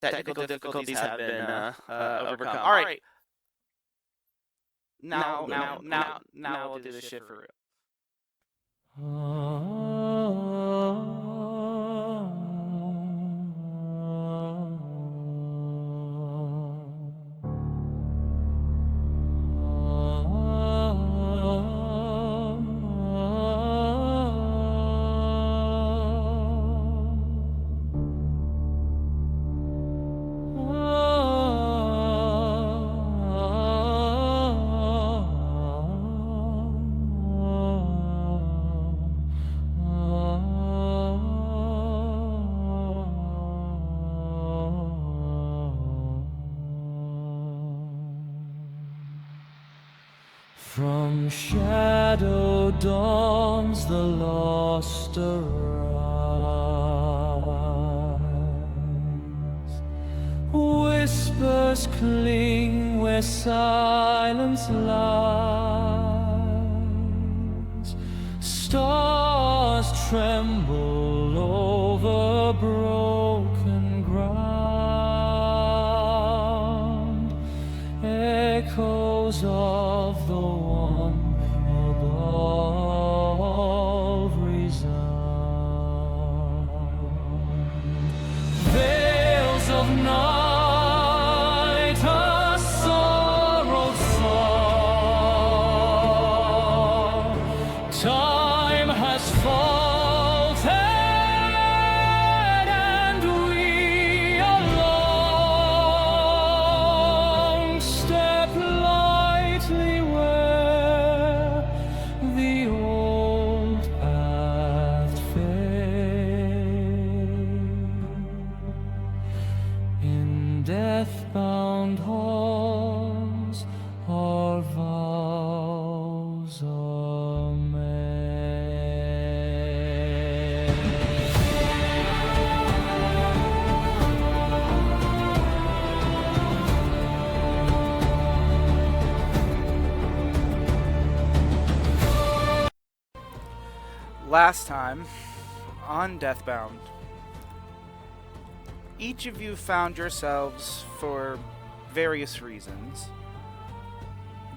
Technical difficulties have been overcome. All right, now we'll do this shit for real. From shadow dawns the lost arise. Whispers cling where silence lies. Stars tremble over broken ground. Echoes of the one above resound. Veils of night, a sorrowed song. Time has faltered, and we along step lightly where the old path fades. In deathbound halls, our vows are made. Last time on Deathbound, each of you found yourselves, for various reasons,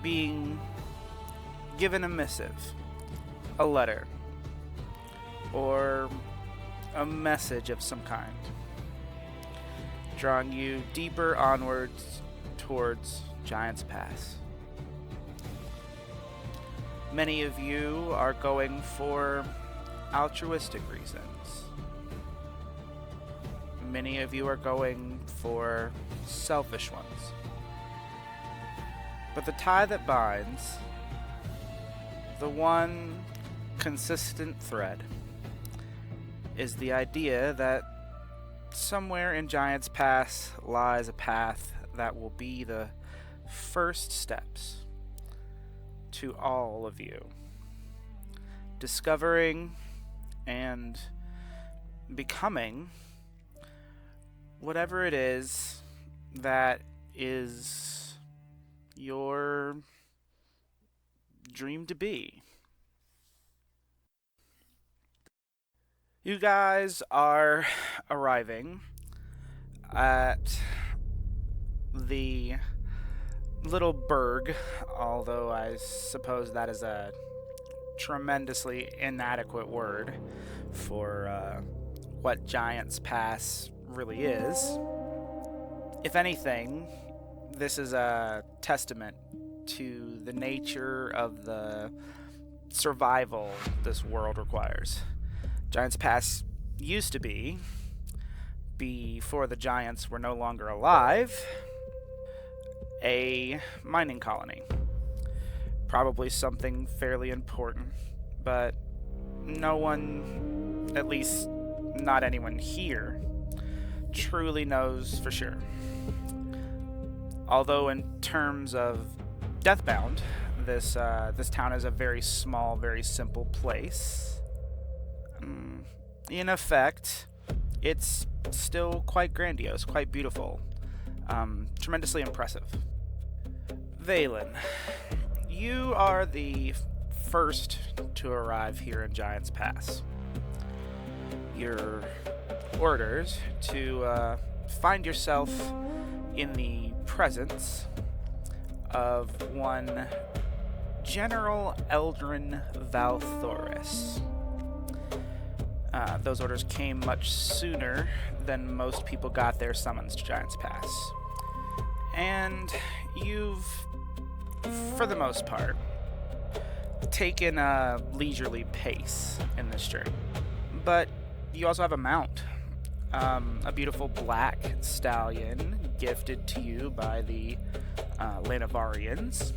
being given a missive, a letter, or a message of some kind, drawing you deeper onwards towards Giant's Pass. Many of you are going for altruistic reasons. Many of you are going for selfish ones. But the tie that binds, the one consistent thread, is the idea that somewhere in Giant's Pass lies a path that will be the first steps to all of you discovering and becoming whatever it is that is your dream to be. You guys are arriving at the little burg, although I suppose that is a tremendously inadequate word for what Giant's Pass really is. If anything, this is a testament to the nature of the survival this world requires. Giant's Pass used to be, before the giants were no longer alive, a mining colony. Probably something fairly important, but no one, at least not anyone here, truly knows for sure. Although in terms of Deathbound, this town is a very small, very simple place. In effect, it's still quite grandiose, quite beautiful, tremendously impressive. Valen, you are the first to arrive here in Giant's Pass. Your orders to find yourself in the presence of one General Eldrin Valthoris. Those orders came much sooner than most people got their summons to Giant's Pass. And you've, for the most part, taken a leisurely pace in this journey. But you also have a mount. A beautiful black stallion gifted to you by the Lanavarians.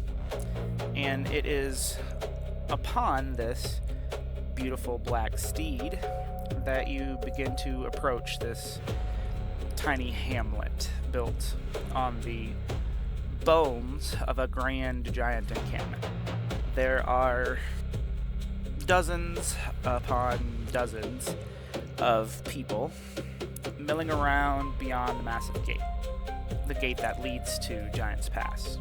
And it is upon this beautiful black steed that you begin to approach this tiny hamlet built on the bones of a grand giant encampment. There are dozens upon dozens of people milling around beyond the massive gate, the gate that leads to Giant's Pass.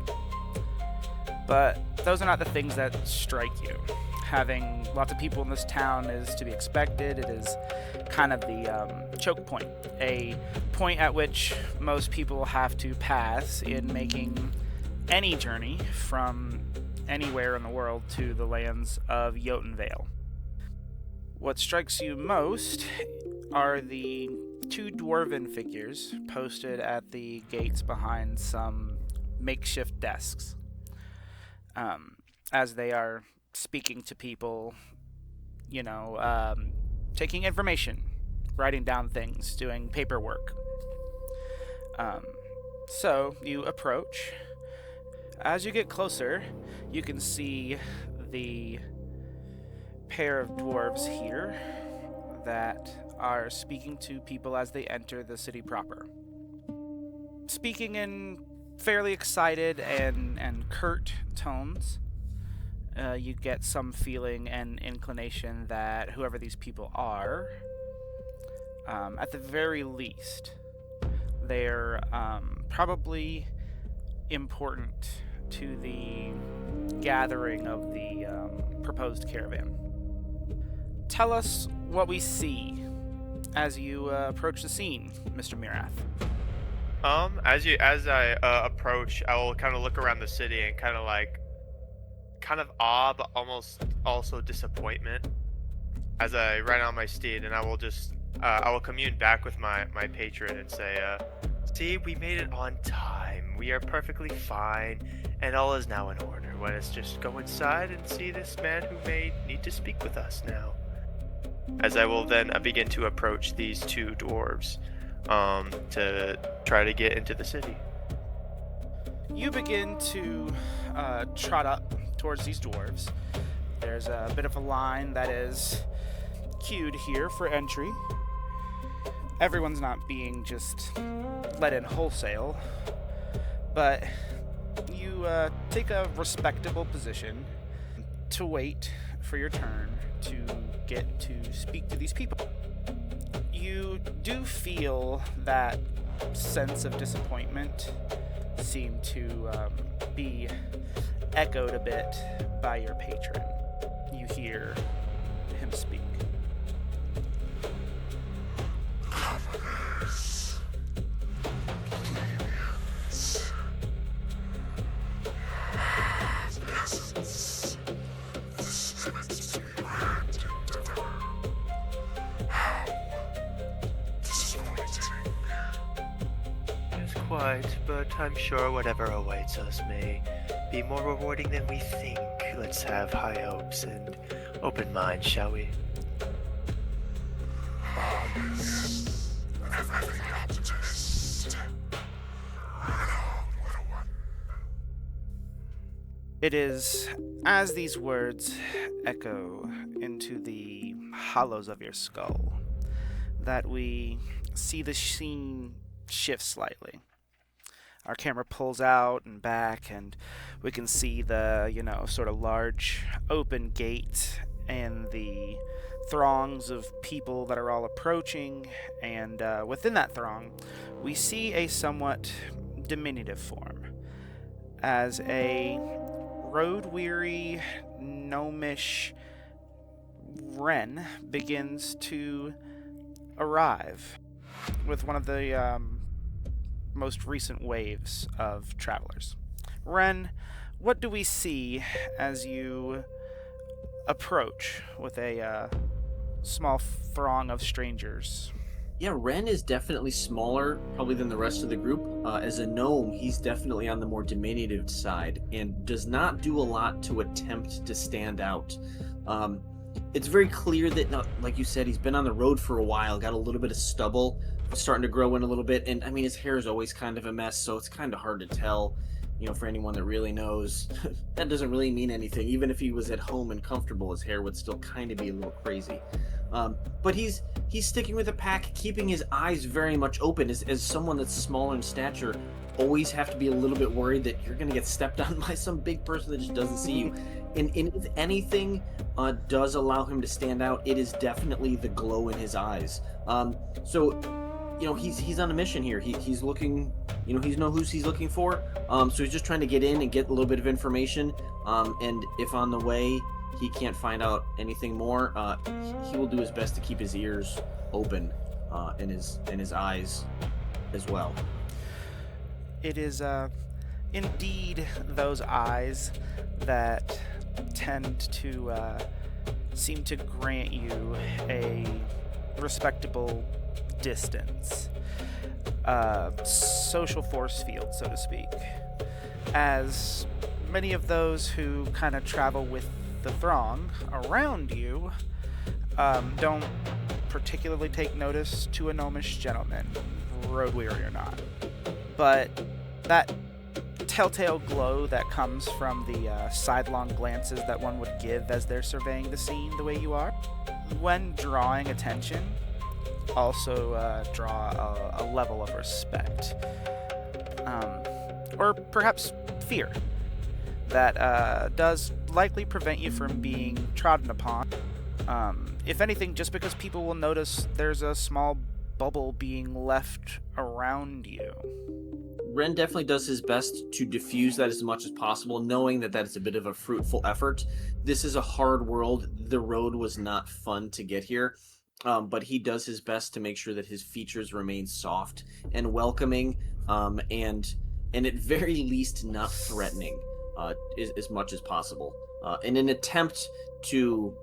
But those are not the things that strike you. Having lots of people in this town is to be expected. It is kind of the choke point, a point at which most people have to pass in making any journey from anywhere in the world to the lands of Jotunvale. What strikes you most are the two dwarven figures posted at the gates behind some makeshift desks, as they are speaking to people, taking information, writing down things, doing paperwork. So you approach. As you get closer, you can see the pair of dwarves here that are speaking to people as they enter the city proper. Speaking in fairly excited and curt tones, you get some feeling and inclination that whoever these people are, at the very least, they're probably important to the gathering of the proposed caravan. Tell us what we see as you approach the scene, Mr. Mirath. As I approach, I will kind of look around the city and kind of awe, but almost also disappointment as I ride on my steed, and I will commune back with my patron and say, see, we made it on time. We are perfectly fine, and all is now in order. Let us just go inside and see this man who may need to speak with us now. As I will then begin to approach these two dwarves to try to get into the city. You begin to trot up towards these dwarves. There's a bit of a line that is queued here for entry. Everyone's not being just let in wholesale, but you take a respectable position to wait for your turn to get to speak to these people. You do feel that sense of disappointment seem to be echoed a bit by your patron. You hear him speak. Quite, but I'm sure whatever awaits us may be more rewarding than we think. Let's have high hopes and open minds, shall we? It is as these words echo into the hollows of your skull that we see the scene shift slightly. Our camera pulls out and back, and we can see the, sort of large open gate and the throngs of people that are all approaching, and within that throng, we see a somewhat diminutive form as a road-weary, gnomish wren begins to arrive with one of the most recent waves of travelers. Ren, what do we see as you approach with a small throng of strangers? Yeah, Ren is definitely smaller, probably than the rest of the group. As a gnome, he's definitely on the more diminutive side and does not do a lot to attempt to stand out. It's very clear that, like you said, he's been on the road for a while, got a little bit of stubble, starting to grow in a little bit, and I mean, his hair is always kind of a mess, so it's kind of hard to tell. For anyone that really knows, that doesn't really mean anything. Even if he was at home and comfortable, his hair would still kind of be a little crazy. But he's sticking with the pack, keeping his eyes very much open. As someone that's smaller in stature, always have to be a little bit worried that you're going to get stepped on by some big person that just doesn't see you. And if anything does allow him to stand out, it is definitely the glow in his eyes. So he's on a mission here. He's looking, he knows who he's looking for. So he's just trying to get in and get a little bit of information. And if on the way he can't find out anything more, he will do his best to keep his ears open and his eyes as well. It is indeed those eyes that tend to seem to grant you a respectable distance, social force field, so to speak, as many of those who kind of travel with the throng around you don't particularly take notice to a gnomish gentleman, road weary or not. But that telltale glow that comes from the sidelong glances that one would give as they're surveying the scene the way you are, when drawing attention, also draw a level of respect. Or perhaps fear that does likely prevent you from being trodden upon. If anything, just because people will notice there's a small bubble being left around you. Ren definitely does his best to diffuse that as much as possible, knowing that that's a bit of a fruitful effort. This is a hard world. The road was not fun to get here, but he does his best to make sure that his features remain soft and welcoming, and at very least not threatening as much as possible, in an attempt to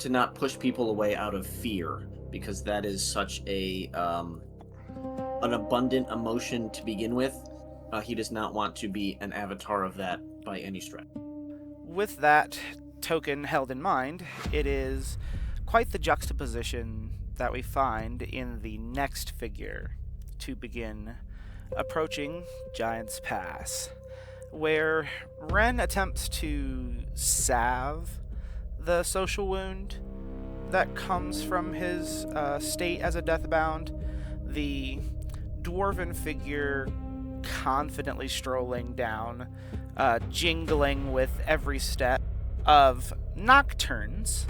not push people away out of fear, because that is such an abundant emotion to begin with. He does not want to be an avatar of that by any stretch. With that token held in mind, it is quite the juxtaposition that we find in the next figure to begin approaching Giant's Pass, where Ren attempts to salve the social wound that comes from his state as a Deathbound. The dwarven figure confidently strolling down, jingling with every step of Nocturnes,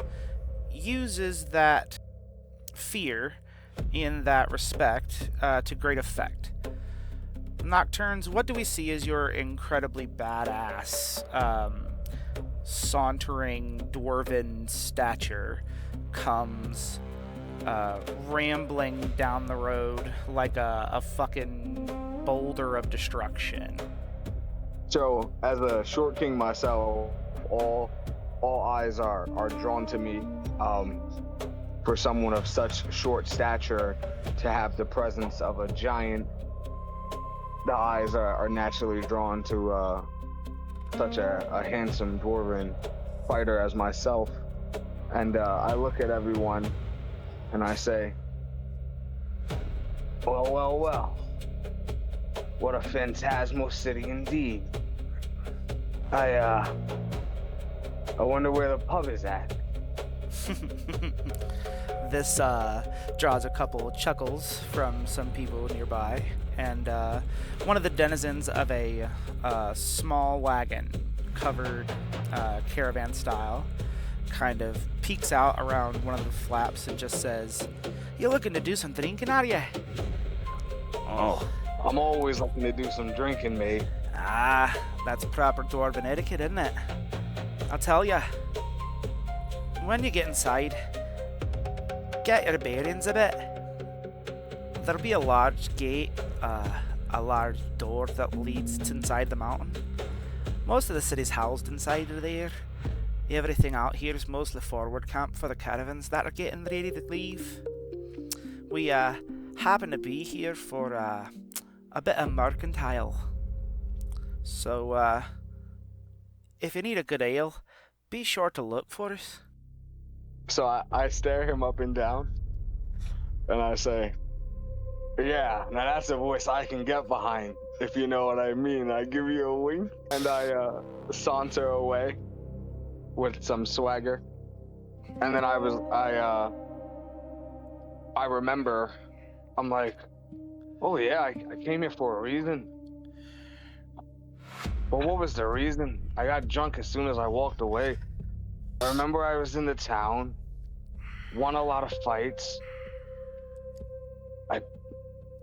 uses that fear in that respect to great effect. Nocturnes, what do we see as your incredibly badass, sauntering dwarven stature comes rambling down the road like a fucking boulder of destruction? So, as a short king myself, all eyes are drawn to me. For someone of such short stature to have the presence of a giant, the eyes are naturally drawn to such a handsome dwarven fighter as myself. And I look at everyone and I say, well, what a phantasmal city indeed. I wonder where the pub is at. This draws a couple chuckles from some people nearby, and one of the denizens of a small wagon, covered caravan style, kind of peeks out around one of the flaps and just says, "You looking to do some drinking, are you?" Oh, I'm always looking to do some drinking, mate. Ah, that's proper dwarven etiquette, isn't it? I'll tell ya. When you get inside, get your bearings a bit. There'll be a large gate a large door that leads to inside the mountain. Most of the city's housed inside of there. Everything out here is mostly forward camp for the caravans that are getting ready to leave. We happen to be here for a bit of mercantile. So if you need a good ale, be sure to look for us. So I stare him up and down, and I say, "Yeah, now that's a voice I can get behind, if you know what I mean." I give you a wink, and I saunter away with some swagger. And then I remember, I'm like, "Oh yeah, I came here for a reason." But what was the reason? I got drunk as soon as I walked away. I remember I was in the town, won a lot of fights.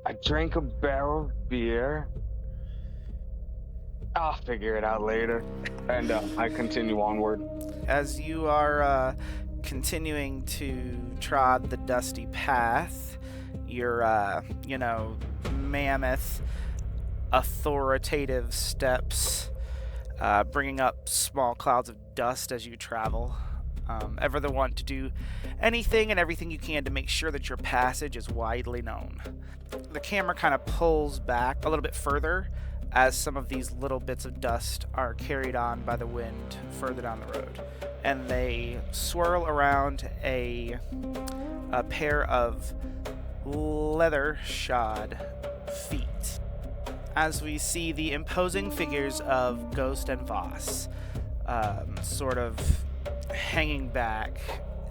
I drank a barrel of beer. I'll figure it out later. And I continue onward. As you are continuing to trod the dusty path, your, mammoth, authoritative steps, bringing up small clouds of dust as you travel. Ever the one to do anything and everything you can to make sure that your passage is widely known. The camera kind of pulls back a little bit further as some of these little bits of dust are carried on by the wind further down the road, and they swirl around a pair of leather-shod feet as we see the imposing figures of Ghost and Voss sort of hanging back,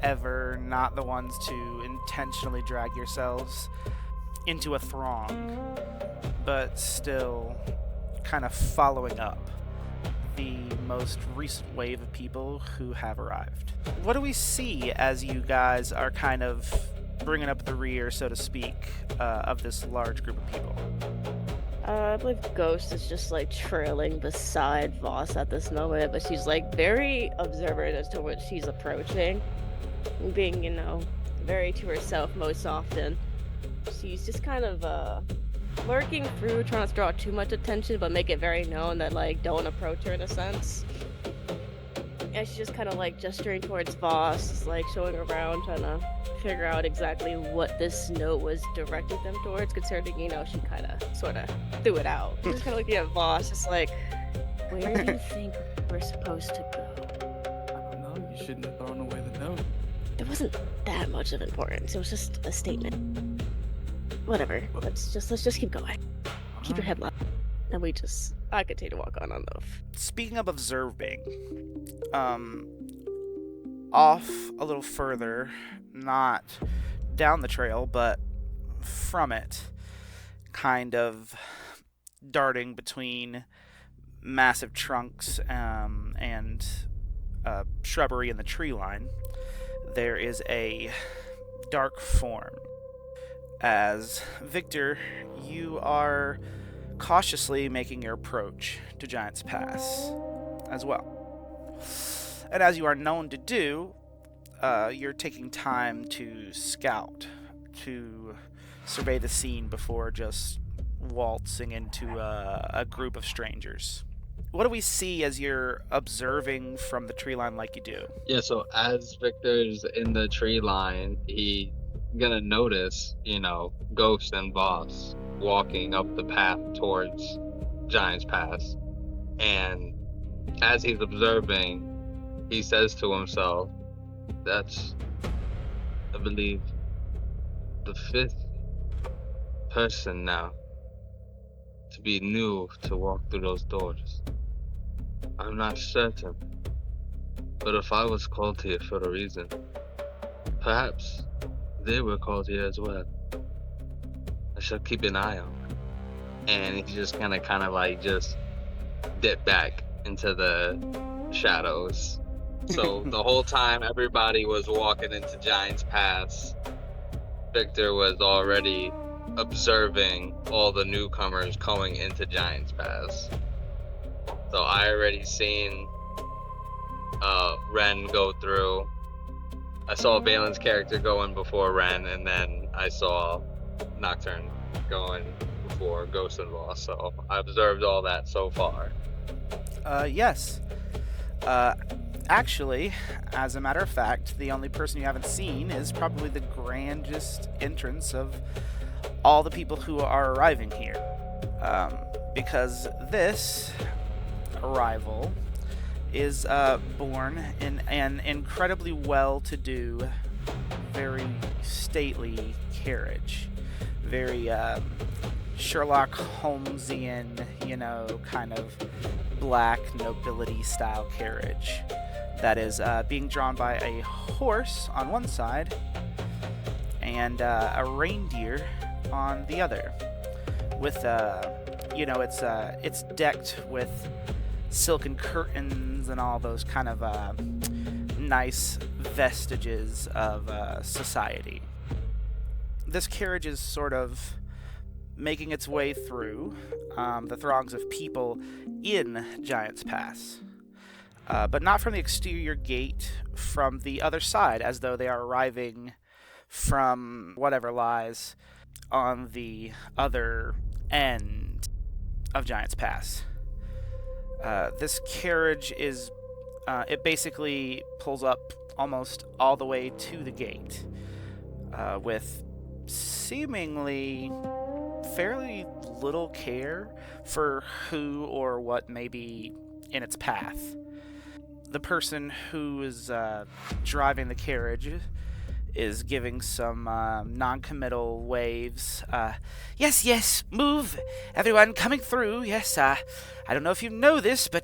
ever not the ones to intentionally drag yourselves into a throng, but still kind of following up the most recent wave of people who have arrived. What do we see as you guys are kind of bringing up the rear, so to speak, of this large group of people? I believe Ghost is just like trailing beside Voss at this moment, but she's like very observant as to what she's approaching, being, very to herself most often. She's just kind of lurking through, trying not to draw too much attention, but make it very known that, like, don't approach her in a sense. And she's just kind of like gesturing towards Voss, just like showing around, trying to figure out exactly what this note was directing them towards, considering, she kind of sort of threw it out. Just kind of looking at Voss, just like, where do you think we're supposed to go? I don't know. You shouldn't have thrown away the note. There wasn't that much of importance. It was just a statement. Whatever. Let's just keep going. Keep your head low. And I continue to walk on though. Speaking of observing, off a little further, not down the trail, but from it, kind of darting between massive trunks and shrubbery in the tree line, there is a dark form. As Victor, you are cautiously making your approach to Giant's Pass as well. And as you are known to do, you're taking time to scout, to survey the scene before just waltzing into a group of strangers. What do we see as you're observing from the tree line like you do? Yeah, so as Victor's in the tree line, he gonna notice, Ghost and Voss walking up the path towards Giant's Pass. And as he's observing, he says to himself, that's, I believe, the 5th person now to be new to walk through those doors. I'm not certain, but if I was called here for a reason, perhaps they were called here as well. I shall keep an eye on. And he just kind of like just dip back into the shadows. So the whole time everybody was walking into Giant's Pass, Victor was already observing all the newcomers going into Giant's Pass. So I already seen Ren go through. I saw Valen's character go in before Ren, and then I saw Nocturne go in before Ghost and Boss, so I observed all that so far. Yes. Actually, as a matter of fact, the only person you haven't seen is probably the grandest entrance of all the people who are arriving here. Because this arrival is born in an incredibly well-to-do, very stately carriage. Very Sherlock Holmesian, kind of black nobility style carriage that is being drawn by a horse on one side and a reindeer on the other. With it's decked with silken curtains and all those kind of nice vestiges of society. This carriage is sort of making its way through the throngs of people in Giant's Pass, but not from the exterior gate, from the other side, as though they are arriving from whatever lies on the other end of Giant's Pass. This carriage is, it basically pulls up almost all the way to the gate, with seemingly fairly little care for who or what may be in its path. The person who is driving the carriage is giving some non-committal waves. Yes, move! Everyone coming through, yes. I don't know if you know this, but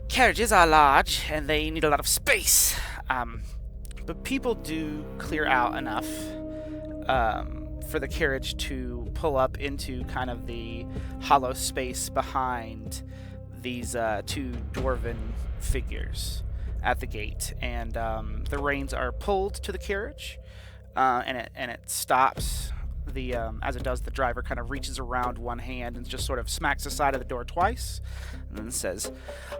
carriages are large and they need a lot of space. But people do clear out enough for the carriage to pull up into kind of the hollow space behind these two dwarven figures at the gate, and the reins are pulled to the carriage, and it stops. As it does, the driver kind of reaches around one hand and just sort of smacks the side of the door twice, and then says,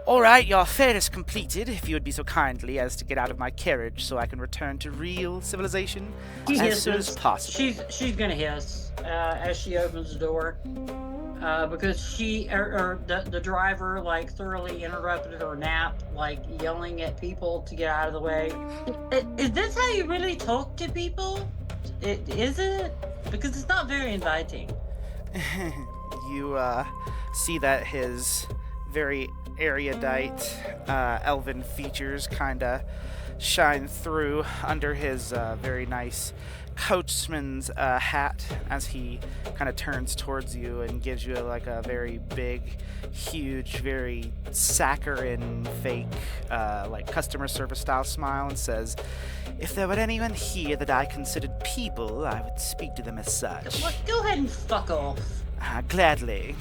"All right, your fare is completed. If you would be so kindly as to get out of my carriage, so I can return to real civilization as soon as possible." She's gonna hiss as she opens the door, because the driver like thoroughly interrupted her nap, like yelling at people to get out of the way. Is this how you really talk to people? Is it? Because it's not very inviting. You see that his very erudite elven features kind of shine through under his very nice coachman's hat as he kind of turns towards you and gives you like a very big, huge, very saccharine, fake, like customer service style smile, and says, "If there were anyone here that I considered people, I would speak to them as such." Look, go ahead and fuck off. Gladly.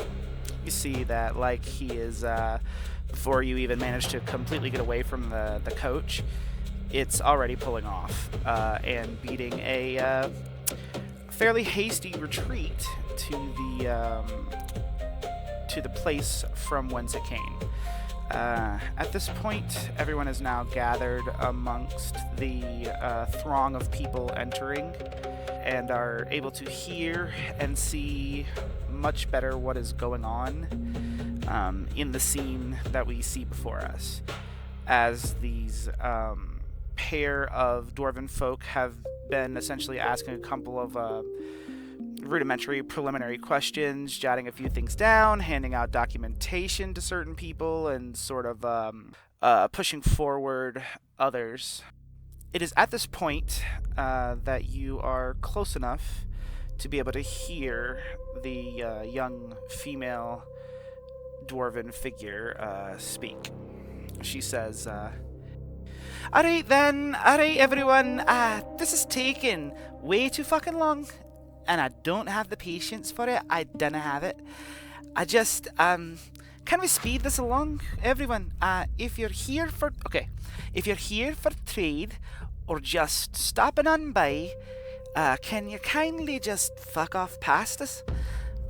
You see that, like, he is, before you even manage to completely get away from the coach, it's already pulling off, and beating a fairly hasty retreat to the place from whence it came. At this point, everyone is now gathered amongst the throng of people entering and are able to hear and see much better what is going on in the scene that we see before us, as these pair of dwarven folk have been essentially asking a couple of rudimentary preliminary questions, jotting a few things down, handing out documentation to certain people, and sort of pushing forward others. It is at this point that you are close enough to be able to hear the young female dwarven figure speak. She says, Alright then, alright everyone, this is taking way too fucking long, and I don't have the patience for it. I don't have it. I just, can we speed this along, everyone? If you're here for trade, or just stopping on by, can you kindly just fuck off past us?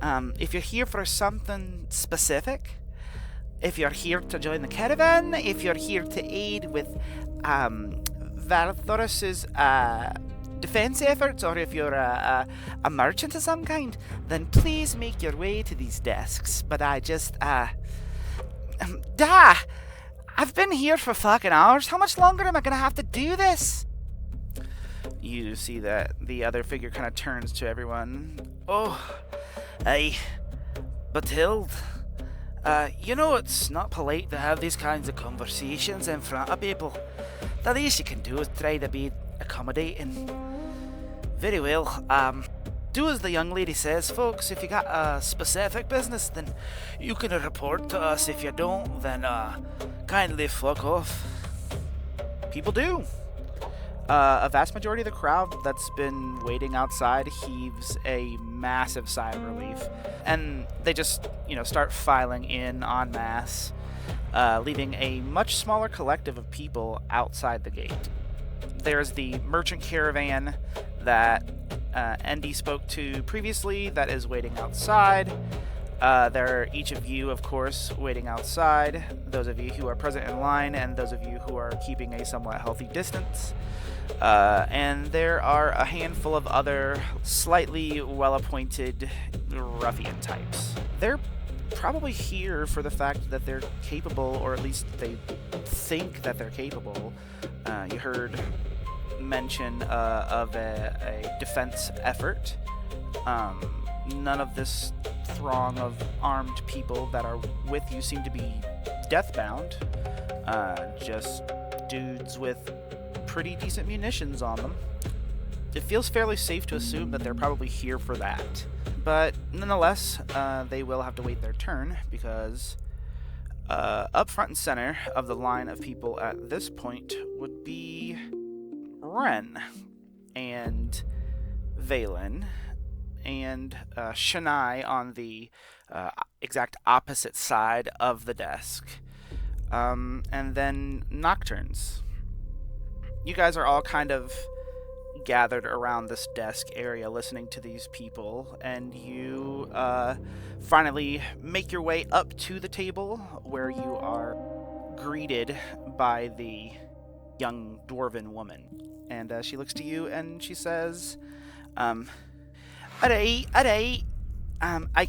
If you're here for something specific, if you're here to join the caravan, if you're here to aid with Valthorus's defense efforts, or if you're a merchant of some kind, then please make your way to these desks. But I just, I've been here for fucking hours. How much longer am I gonna have to do this? You see that the other figure kind of turns to everyone. Oh, aye, but Hild, you know it's not polite to have these kinds of conversations in front of people. The least you can do is try to be accommodating. Very well, do as the young lady says, folks. If you got a specific business, then you can report to us. If you don't, then kindly fuck off. People do. A vast majority of the crowd that's been waiting outside heaves a massive sigh of relief, and they just, start filing in en masse, leaving a much smaller collective of people outside the gate. There's the merchant caravan that Endy spoke to previously that is waiting outside. There are each of you, of course, waiting outside, those of you who are present in line, and those of you who are keeping a somewhat healthy distance. And there are a handful of other slightly well-appointed ruffian types. They're probably here for the fact that they're capable, or at least they think that they're capable. You heard mention of a defense effort. None of this throng of armed people that are with you seem to be deathbound. Just dudes with pretty decent munitions on them. It feels fairly safe to assume that they're probably here for that. But nonetheless, they will have to wait their turn, because up front and center of the line of people at this point would be Ren and Valen and Shania on the exact opposite side of the desk. And then Nocturnes. You guys are all kind of gathered around this desk area listening to these people, and you finally make your way up to the table, where you are greeted by the young dwarven woman. And she looks to you and she says, alright, I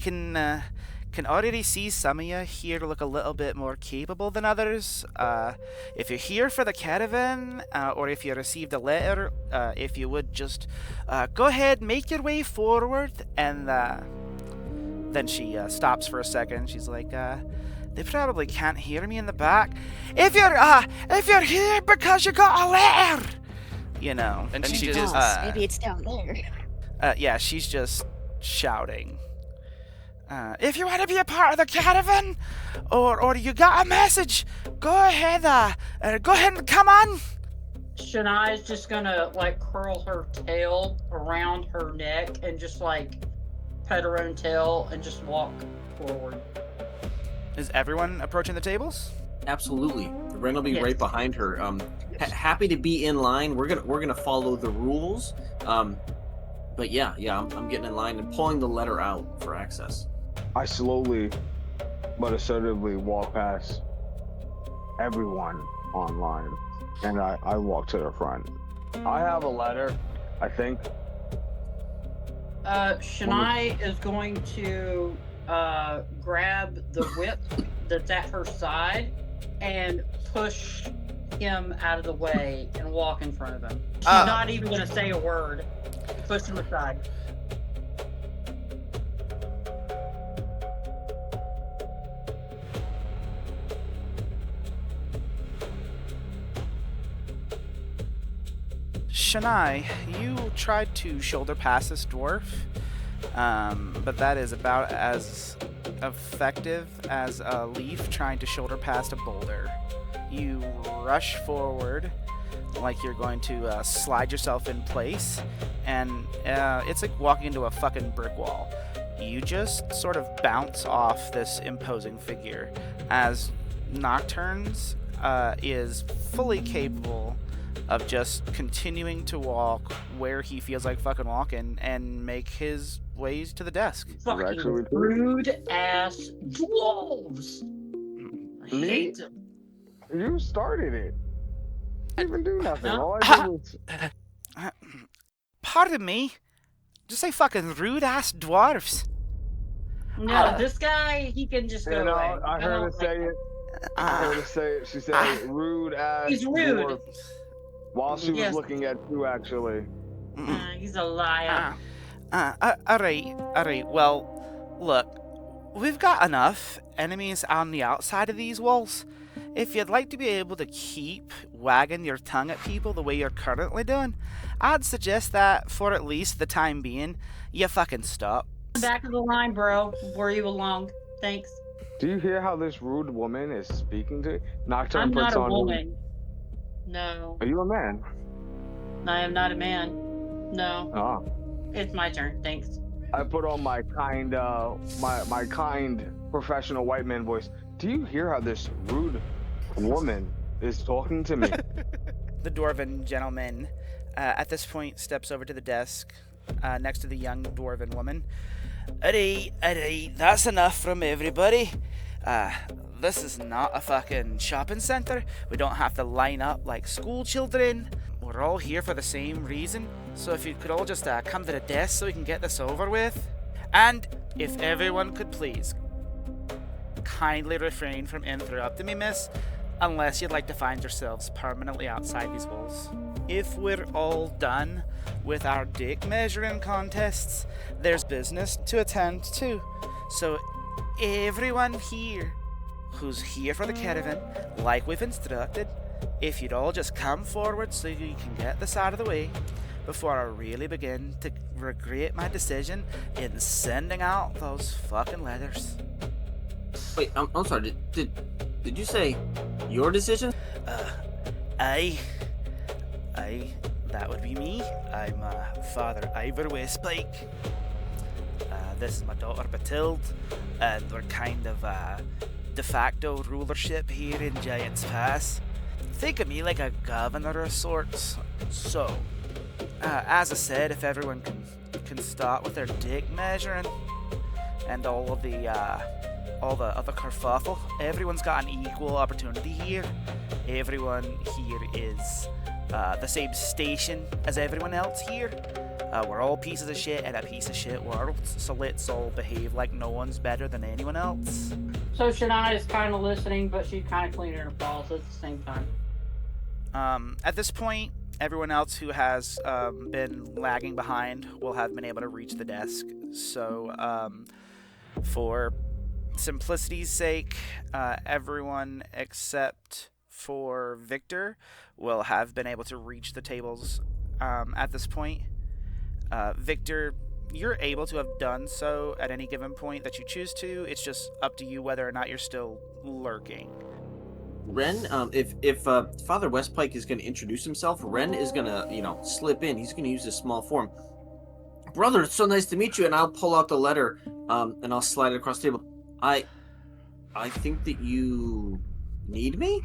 can already see some of you here look a little bit more capable than others. If you're here for the caravan, or if you received a letter, if you would just go ahead, make your way forward. And then she stops for a second. She's like, they probably can't hear me in the back. If you're here because you got a letter, and she just maybe it's down there. yeah, she's just shouting. If you want to be a part of the caravan, or you got a message, go ahead and come on. Shania's just gonna curl her tail around her neck and just pet her own tail and just walk forward. Is everyone approaching the tables? Absolutely. Ren will be right behind her. Happy to be in line. We're gonna follow the rules. But yeah, I'm getting in line and pulling the letter out for access. I slowly but assertively walk past everyone online, and I walk to the front. I have a letter, I think. Shania is going to grab the whip that's at her side and push him out of the way and walk in front of him. She's not even going to say a word. Push him aside. Shania, you tried to shoulder pass this dwarf, but that is about as effective as a leaf trying to shoulder past a boulder. You rush forward like you're going to slide yourself in place, and it's like walking into a fucking brick wall. You just sort of bounce off this imposing figure, as Nocturnes is fully capable of just continuing to walk where he feels like fucking walking and make his ways to the desk. Fucking rude ass dwarves. I hate them. You started it. I didn't even do nothing. All I did was Pardon me. Just say fucking rude-ass dwarves. No, this guy, he can just go You away. know, I heard her don't say like it. I heard her say it. She said rude ass He's rude. dwarf while she was Yes. looking at you, actually. He's a liar. Alright. Well, look, we've got enough enemies on the outside of these walls. If you'd like to be able to keep wagging your tongue at people the way you're currently doing, I'd suggest that for at least the time being, you fucking stop. Back of the line, bro. Where you belong. Thanks. Do you hear how this rude woman is speaking to you? Nocturne I'm puts not a on. woman. No, Are you a man? I am not a man. No, Oh. it's my turn. Thanks. I put on my kind, my kind professional white man voice. Do you hear how this rude woman is talking to me? The dwarven gentleman at this point steps over to the desk next to the young dwarven woman. Alright, that's enough from everybody. This is not a fucking shopping center. We don't have to line up like school children. We're all here for the same reason. So if you could all just come to the desk so we can get this over with. And if everyone could please kindly refrain from interrupting me, miss, unless you'd like to find yourselves permanently outside these walls. If we're all done with our dick measuring contests, there's business to attend to. So everyone here who's here for the caravan, like we've instructed, if you'd all just come forward so you can get this out of the way before I really begin to regret my decision in sending out those fucking letters. Wait, I'm sorry. Did you say your decision? Aye, that would be me. I'm Father Ivor Westpike. This is my daughter Batilde, and we're kind of de facto rulership here in Giant's Pass. Think of me like a governor of sorts. So, as I said, if everyone can start with their dick measuring and all the other kerfuffle, everyone's got an equal opportunity here. Everyone here is the same station as everyone else here. We're all pieces of shit in a piece of shit world, so let's all behave like no one's better than anyone else. So Shania is kind of listening, but she's kind of cleaning her balls at the same time. At this point, everyone else who has been lagging behind will have been able to reach the desk. So, for simplicity's sake, everyone except for Victor will have been able to reach the tables at this point. Victor, you're able to have done so at any given point that you choose to. It's just up to you whether or not you're still lurking. Ren, if Father Westpike is going to introduce himself, Ren is going to, slip in. He's going to use his small form. Brother, it's so nice to meet you. And I'll pull out the letter, and I'll slide it across the table. I think that you need me?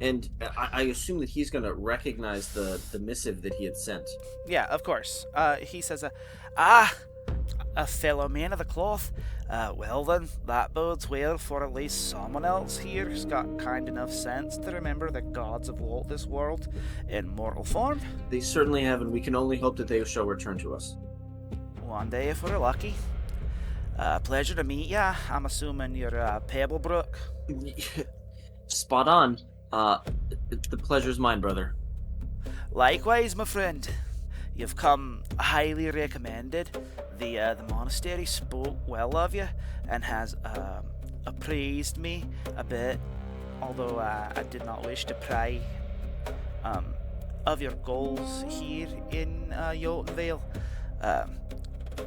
And I assume that he's going to recognize the missive that he had sent. Yeah, of course. He says, a fellow man of the cloth. Well then, that bodes well for at least someone else here who's got kind enough sense to remember the gods have walked this world in mortal form. They certainly have, and we can only hope that they shall return to us. One day if we're lucky. Pleasure to meet ya. I'm assuming you're Pebblebrook. Spot on. The pleasure's mine, brother. Likewise, my friend. You've come highly recommended. The monastery spoke well of you and has appraised me a bit, although I did not wish to pry of your goals here in Jotunvale.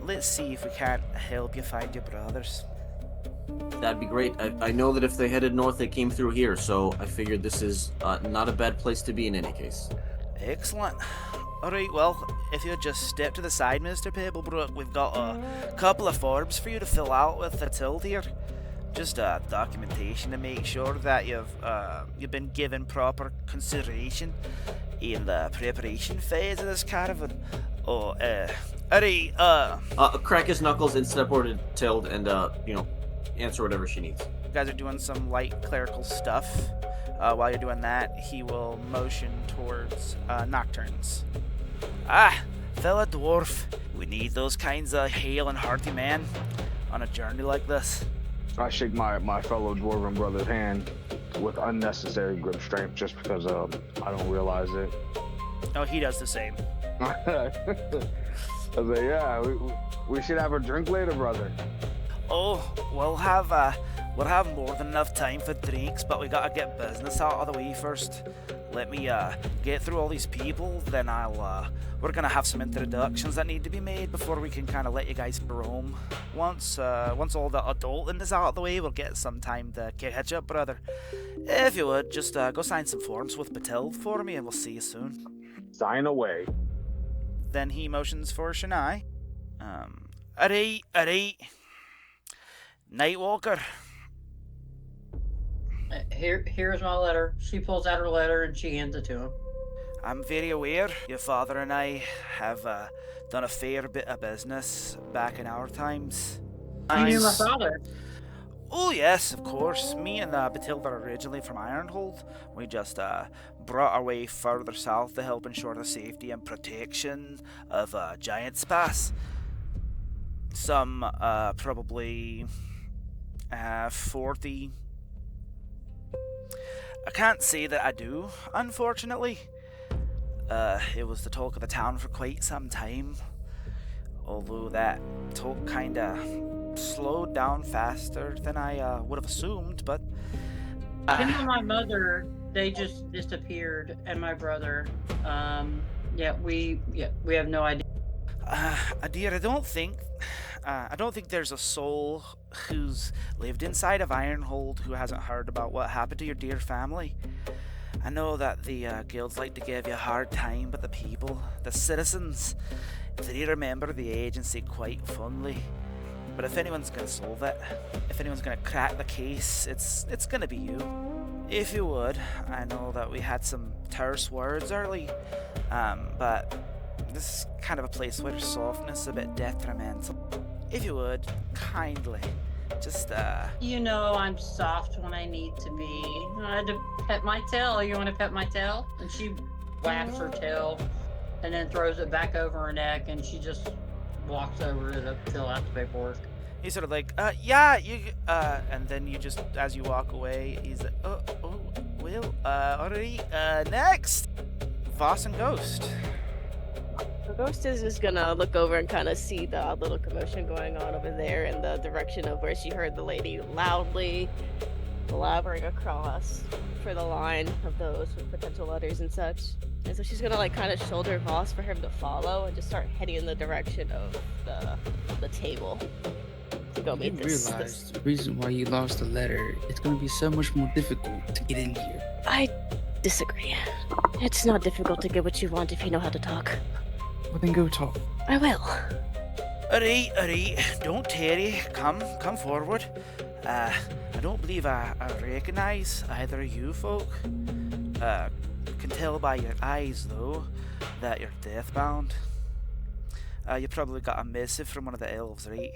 Let's see if we can't help you find your brothers. That'd be great. I know that if they headed north, they came through here, so I figured this is not a bad place to be in any case. Excellent. Alright, well, if you'd just step to the side, Mr. Pebblebrook, we've got a couple of forms for you to fill out with Batilde here. Just documentation to make sure that you've been given proper consideration in the preparation phase of this caravan. Crack his knuckles and step over to Tilde and, answer whatever she needs. You guys are doing some light clerical stuff. While you're doing that, he will motion towards Nocturnes. Ah, fella dwarf. We need those kinds of hale and hearty men on a journey like this. I shake my fellow dwarven brother's hand with unnecessary grip strength just because I don't realize it. Oh, he does the same. I was like, yeah, we should have a drink later, brother. Oh, we'll have more than enough time for drinks, but we gotta get business out of the way first. Let me get through all these people, then we're gonna have some introductions that need to be made before we can kind of let you guys roam. Once all the adulting is out of the way, we'll get some time to catch up, brother. If you would, just go sign some forms with Batil for me, and we'll see you soon. Sign away. Then he motions for Shania. Alright. Nightwalker. Here's my letter. She pulls out her letter and she hands it to him. I'm very aware your father and I have done a fair bit of business back in our times. You knew my father. Oh yes, of course. Me and Batilda are originally from Ironhold. We just brought our way further south to help ensure the safety and protection of Giant's Pass. Some probably 40. I can't say that I do, unfortunately. It was the talk of the town for quite some time. Although that talk kinda slowed down faster than I would have assumed, but... Him and my mother, they just disappeared, and my brother. We have no idea. Dear, I don't think there's a soul who's lived inside of Ironhold who hasn't heard about what happened to your dear family. I know that the guilds like to give you a hard time, but the people, the citizens, they remember the agency quite fondly. But if anyone's gonna solve it, if anyone's gonna crack the case, it's gonna be you. If you would, I know that we had some terse words early, but this is kind of a place where softness is a bit detrimental. If you would, kindly, just You know I'm soft when I need to be. I had to pet my tail. You want to pet my tail? And she wags her tail and then throws it back over her neck, and she just walks over to fill out the paperwork. He's sort of like, yeah, you, and then you just, as you walk away, he's like, alright, next! Voss and Ghost. The Ghost is just gonna look over and kind of see the little commotion going on over there in the direction of where she heard the lady loudly blabbering across for the line of those with potential letters and such. And so she's gonna like kind of shoulder Voss for him to follow and just start heading in the direction of the table to go meet this. Realize the reason why you lost the letter, it's gonna be so much more difficult to get in here. I disagree. It's not difficult to get what you want if you know how to talk. Well, then go talk. I will. Alright, don't tarry. Come forward. I don't believe I recognize either of you folk. Can tell by your eyes, though, that you're Deathbound. You probably got a missive from one of the elves, right?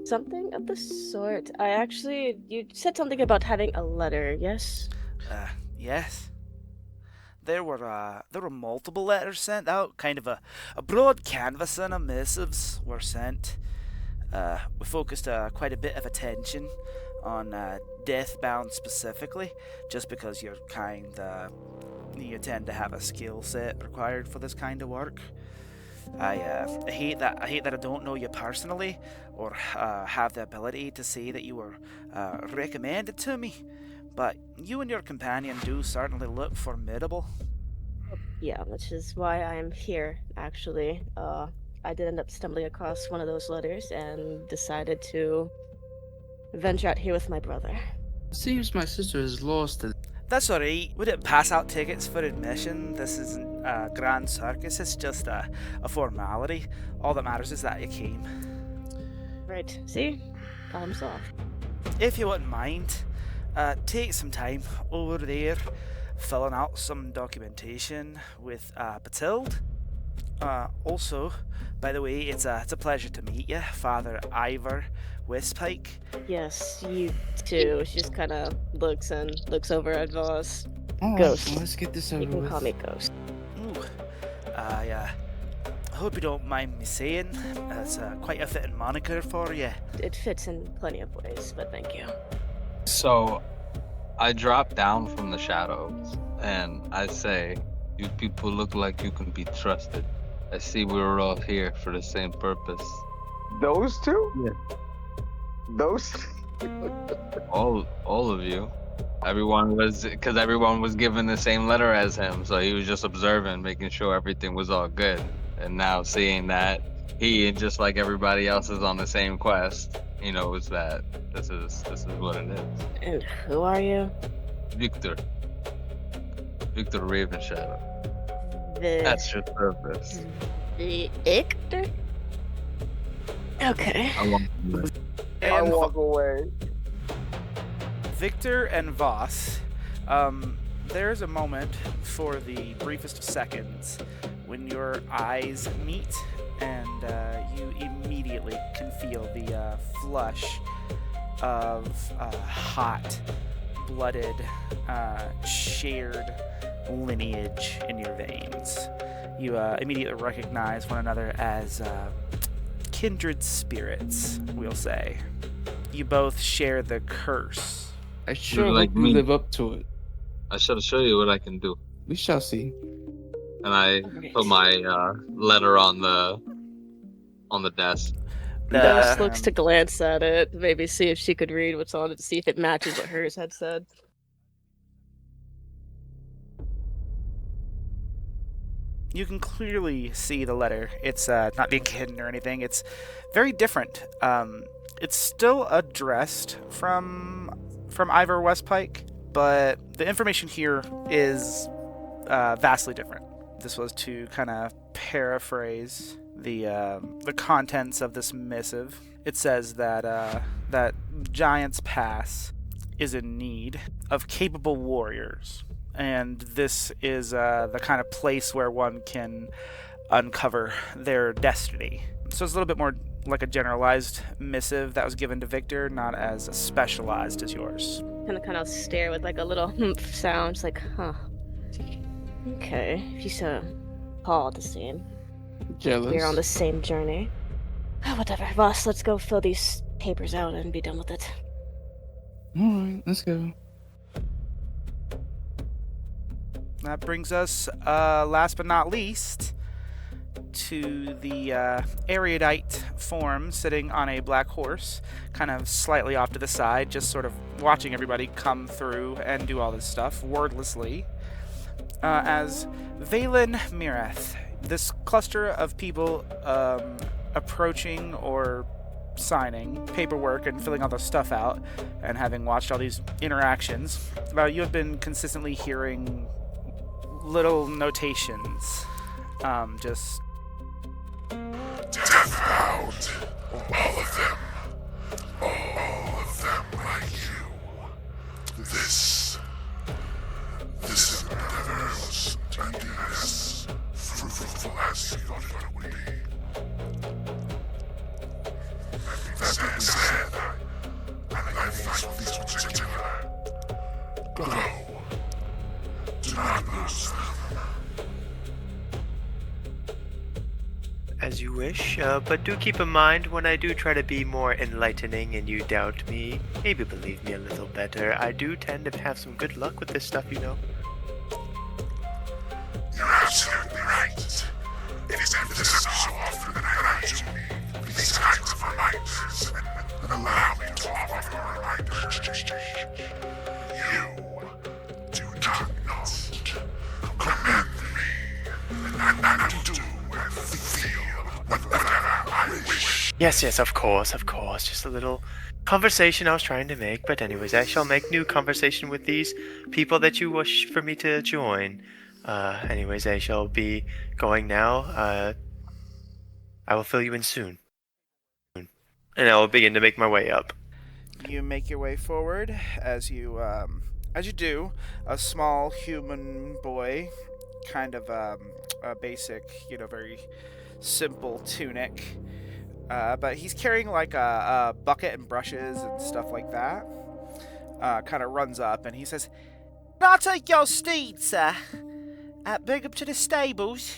Something of the sort. You said something about having a letter, yes? Yes. There were multiple letters sent out, kind of a broad canvassing of missives were sent. We focused quite a bit of attention on Deathbound specifically, just because you tend to have a skill set required for this kind of work. I hate that I don't know you personally, or have the ability to say that you were recommended to me. But you and your companion do certainly look formidable. Yeah, which is why I'm here, actually. I did end up stumbling across one of those letters and decided to venture out here with my brother. Seems my sister has lost it. That's alright. We didn't pass out tickets for admission. This isn't a grand circus, it's just a formality. All that matters is that you came. Right, see? Problem solved. If you wouldn't mind, take some time over there filling out some documentation with Batilde. Also, by the way, it's a pleasure to meet you, Father Ivor Westpike. Yes, you too. She just kind of looks over at Voss. Alright, Ghost. well, let's get this over You can with. call me Ghost. Ooh, I hope you don't mind me saying, that's quite a fitting moniker for you. It fits in plenty of ways, but thank you. So, I drop down from the shadows and I say, "You people look like you can be trusted. I see we're all here for the same purpose." Those two? Yeah. Those. All of you. Everyone was given the same letter as him, so he was just observing, making sure everything was all good. And now seeing that he, just like everybody else, is on the same quest, he knows that this is what it is. And who are you? Victor Ravenshadow. The That's your purpose. Victor? Okay. I want you. I walk away. Victor and Voss, there's a moment for the briefest of seconds when your eyes meet and you immediately can feel the flush of hot, blooded, shared lineage in your veins. You immediately recognize one another as kindred spirits, we'll say. You both share the curse. I sure like hope you me. live up to it. I shall show you what I can do. We shall see. And I put my letter on the desk. Ghost looks to glance at it, maybe see if she could read what's on it, to see if it matches what hers had said. You can clearly see the letter. It's not being hidden or anything. It's very different. It's still addressed from Ivor Westpike, but the information here is vastly different. This was to kind of paraphrase the contents of this missive. It says that that Giant's Pass is in need of capable warriors, and this is the kind of place where one can uncover their destiny. So it's a little bit more like a generalized missive that was given to Victor, not as specialized as yours. Kind of stare with like a little humph sound, just like, huh. Okay, if you saw Paul the same. Jealous. We're on the same journey. Whatever, boss, let's go fill these papers out and be done with it. Alright, let's go. That brings us, last but not least, to the erudite form sitting on a black horse, kind of slightly off to the side, just sort of watching everybody come through and do all this stuff wordlessly, as Valen Mireth. This cluster of people approaching or signing paperwork and filling all the stuff out, and having watched all these interactions, you have been consistently hearing little notations, just Deathbound, all of them like you. This is never something as fruitful as you thought it would be. That being said, I like these ones particular. Go. Do not lose them. As you wish, but do keep in mind when I do try to be more enlightening and you doubt me, maybe believe me a little better. I do tend to have some good luck with this stuff, you know. You're absolutely right. It is emphasis so often that I do need these kinds of reminders and allow me to offer a reminder. You do not command me, and I do feel whatever I wish. Yes, of course. Just a little conversation I was trying to make, but anyways, I shall make new conversation with these people that you wish for me to join. Anyways, I shall be going now. I will fill you in soon. And I will begin to make my way up. you make your way forward. As you do, a small human boy, kind of a basic, very simple tunic, but he's carrying like a bucket and brushes and stuff like that. Kind of runs up and he says, "Can I take your steed, sir? Bring him to the stables."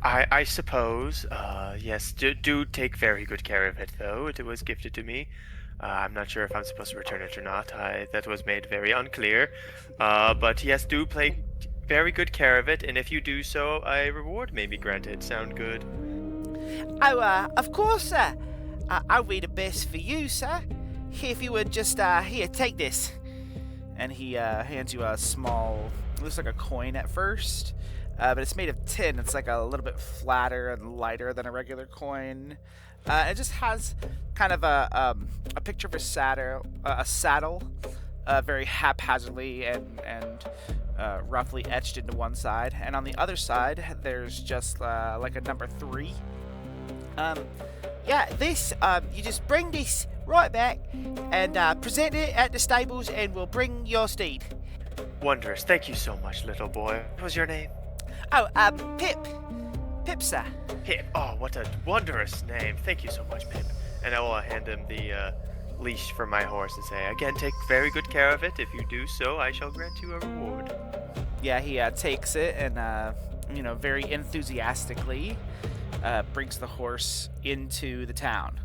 I suppose. Yes. Do take very good care of it, though. It was gifted to me. I'm not sure if I'm supposed to return it or not. That was made very unclear. But yes, do take very good care of it, and if you do so, a reward may be granted. Sound good? Oh, of course, sir. I'll read the best for you, sir. If you would just, here, take this. And he hands you a small, looks like a coin at first, but it's made of tin. It's like a little bit flatter and lighter than a regular coin. It just has kind of a picture of a saddle, very haphazardly and roughly etched into one side. And on the other side, there's just like a number 3. Yeah, this, you just bring this right back and present it at the stables and we'll bring your steed. Wondrous. Thank you so much, little boy. What was your name? Oh, Pip. Pip, sir. Pip. Oh, what a wondrous name. Thank you so much, Pip. And I will hand him the leash for my horse and say, again, take very good care of it. If you do so, I shall grant you a reward. Yeah, he takes it and, very enthusiastically brings the horse into the town.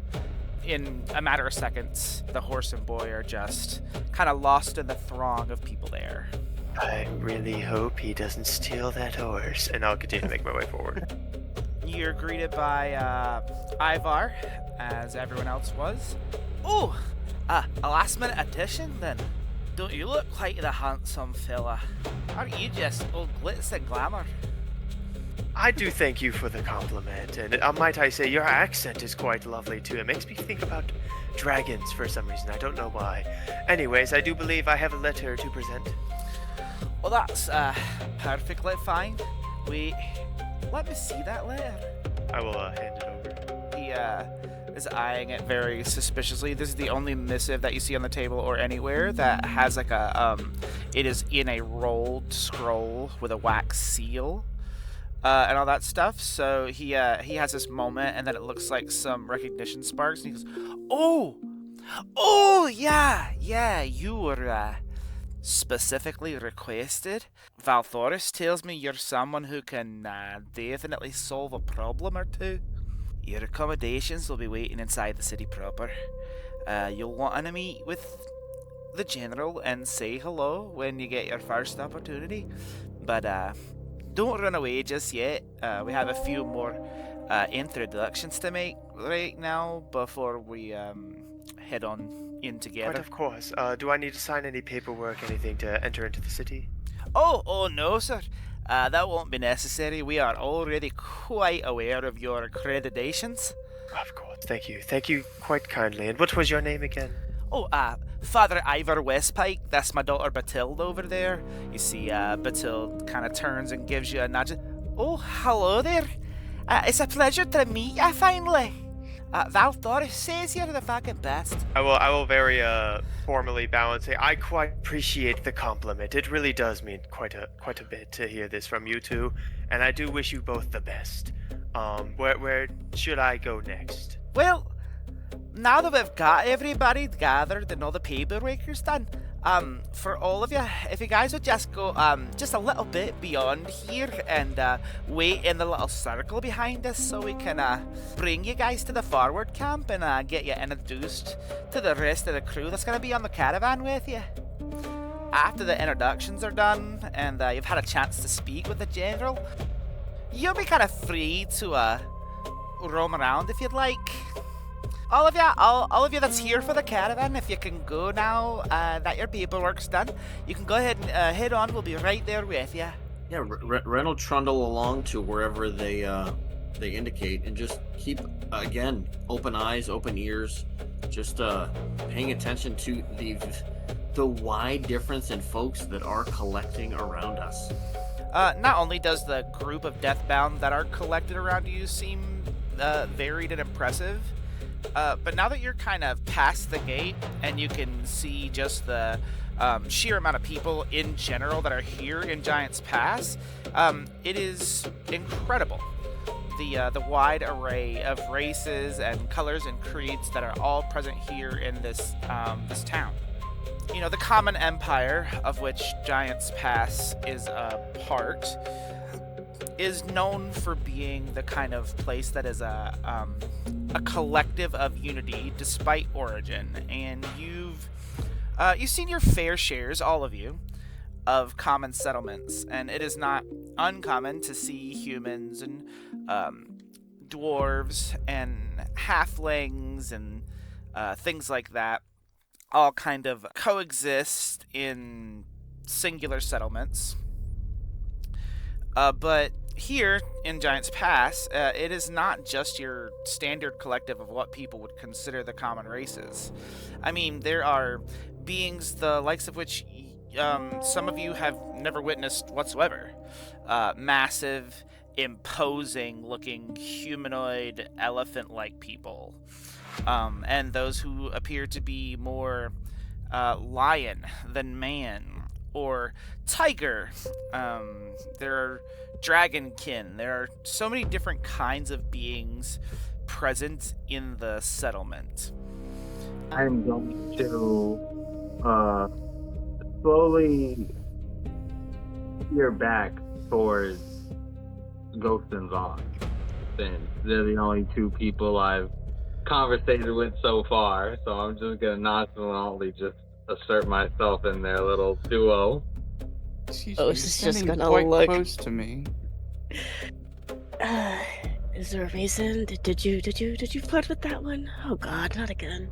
In a matter of seconds, the horse and boy are just kind of lost in the throng of people there. I really hope he doesn't steal that horse. And I'll continue to make my way forward. You're greeted by Ivar, as everyone else was. Oh, a last-minute addition then. Don't you look like the handsome fella? Aren't you just all glitz and glamour? I do thank you for the compliment, and might I say your accent is quite lovely too. It makes me think about dragons for some reason. I don't know why. Anyways, I do believe I have a letter to present. Well, that's perfectly fine. Wait, let me see that letter. I will hand it over. He is eyeing it very suspiciously. This is the only missive that you see on the table or anywhere that has like a it is in a rolled scroll with a wax seal. And all that stuff. So he has this moment, and then it looks like some recognition sparks, and he goes, "Oh, yeah, you were specifically requested. Valthoris tells me you're someone who can definitely solve a problem or two. Your accommodations will be waiting inside the city proper. You'll want to meet with the general and say hello when you get your first opportunity, but don't run away just yet. We have a few more introductions to make right now before we head on in together." Quite of course. Do I need to sign any paperwork, anything to enter into the city? Oh no, sir. That won't be necessary. We are already quite aware of your accreditations. Of course. Thank you. Thank you quite kindly. And what was your name again? Oh, Father Ivar Westpike. That's my daughter Batilde over there. You see, Batilde kind of turns and gives you a nudge. Oh, hello there. It's a pleasure to meet you finally. Valthoris says you're the fucking best. I will very formally bow and say I quite appreciate the compliment. It really does mean quite a bit to hear this from you two, and I do wish you both the best. Where should I go next? Well, now that we've got everybody gathered and all the paperwork's done, for all of you, if you guys would just go just a little bit beyond here and wait in the little circle behind us so we can bring you guys to the forward camp and get you introduced to the rest of the crew that's going to be on the caravan with you. After the introductions are done and you've had a chance to speak with the general, you'll be kind of free to roam around if you'd like. All of you that's here for the caravan, if you can go now that your paperwork's done, you can go ahead and head on. We'll be right there with you. Yeah, Ren will trundle along to wherever they indicate, and just keep again open eyes, open ears, just paying attention to the wide difference in folks that are collecting around us. Not only does the group of Deathbound that are collected around you seem varied and impressive, but now that you're kind of past the gate and you can see just the sheer amount of people in general that are here in Giant's Pass, it is incredible. The wide array of races and colors and creeds that are all present here in this town. You know, the common empire of which Giant's Pass is a part is known for being the kind of place that is a collective of unity despite origin, and you've seen your fair shares, all of you, of common settlements, and it is not uncommon to see humans and dwarves and halflings and things like that all kind of coexist in singular settlements. But here in Giant's Pass, it is not just your standard collective of what people would consider the common races. I mean, there are beings the likes of which some of you have never witnessed whatsoever. Massive, imposing-looking humanoid, elephant-like people. And those who appear to be more lion than man, or tiger. There are dragonkin. There are so many different kinds of beings present in the settlement. I'm going to slowly steer back towards Ghost and Vaughn. Since they're the only two people I've conversated with so far, so I'm just gonna nonchalantly just assert myself in their little duo. Excuse Oh, me, this is you're just standing gonna quite look- close to me. Is there a reason? Did you flirt with that one? Oh God, not again.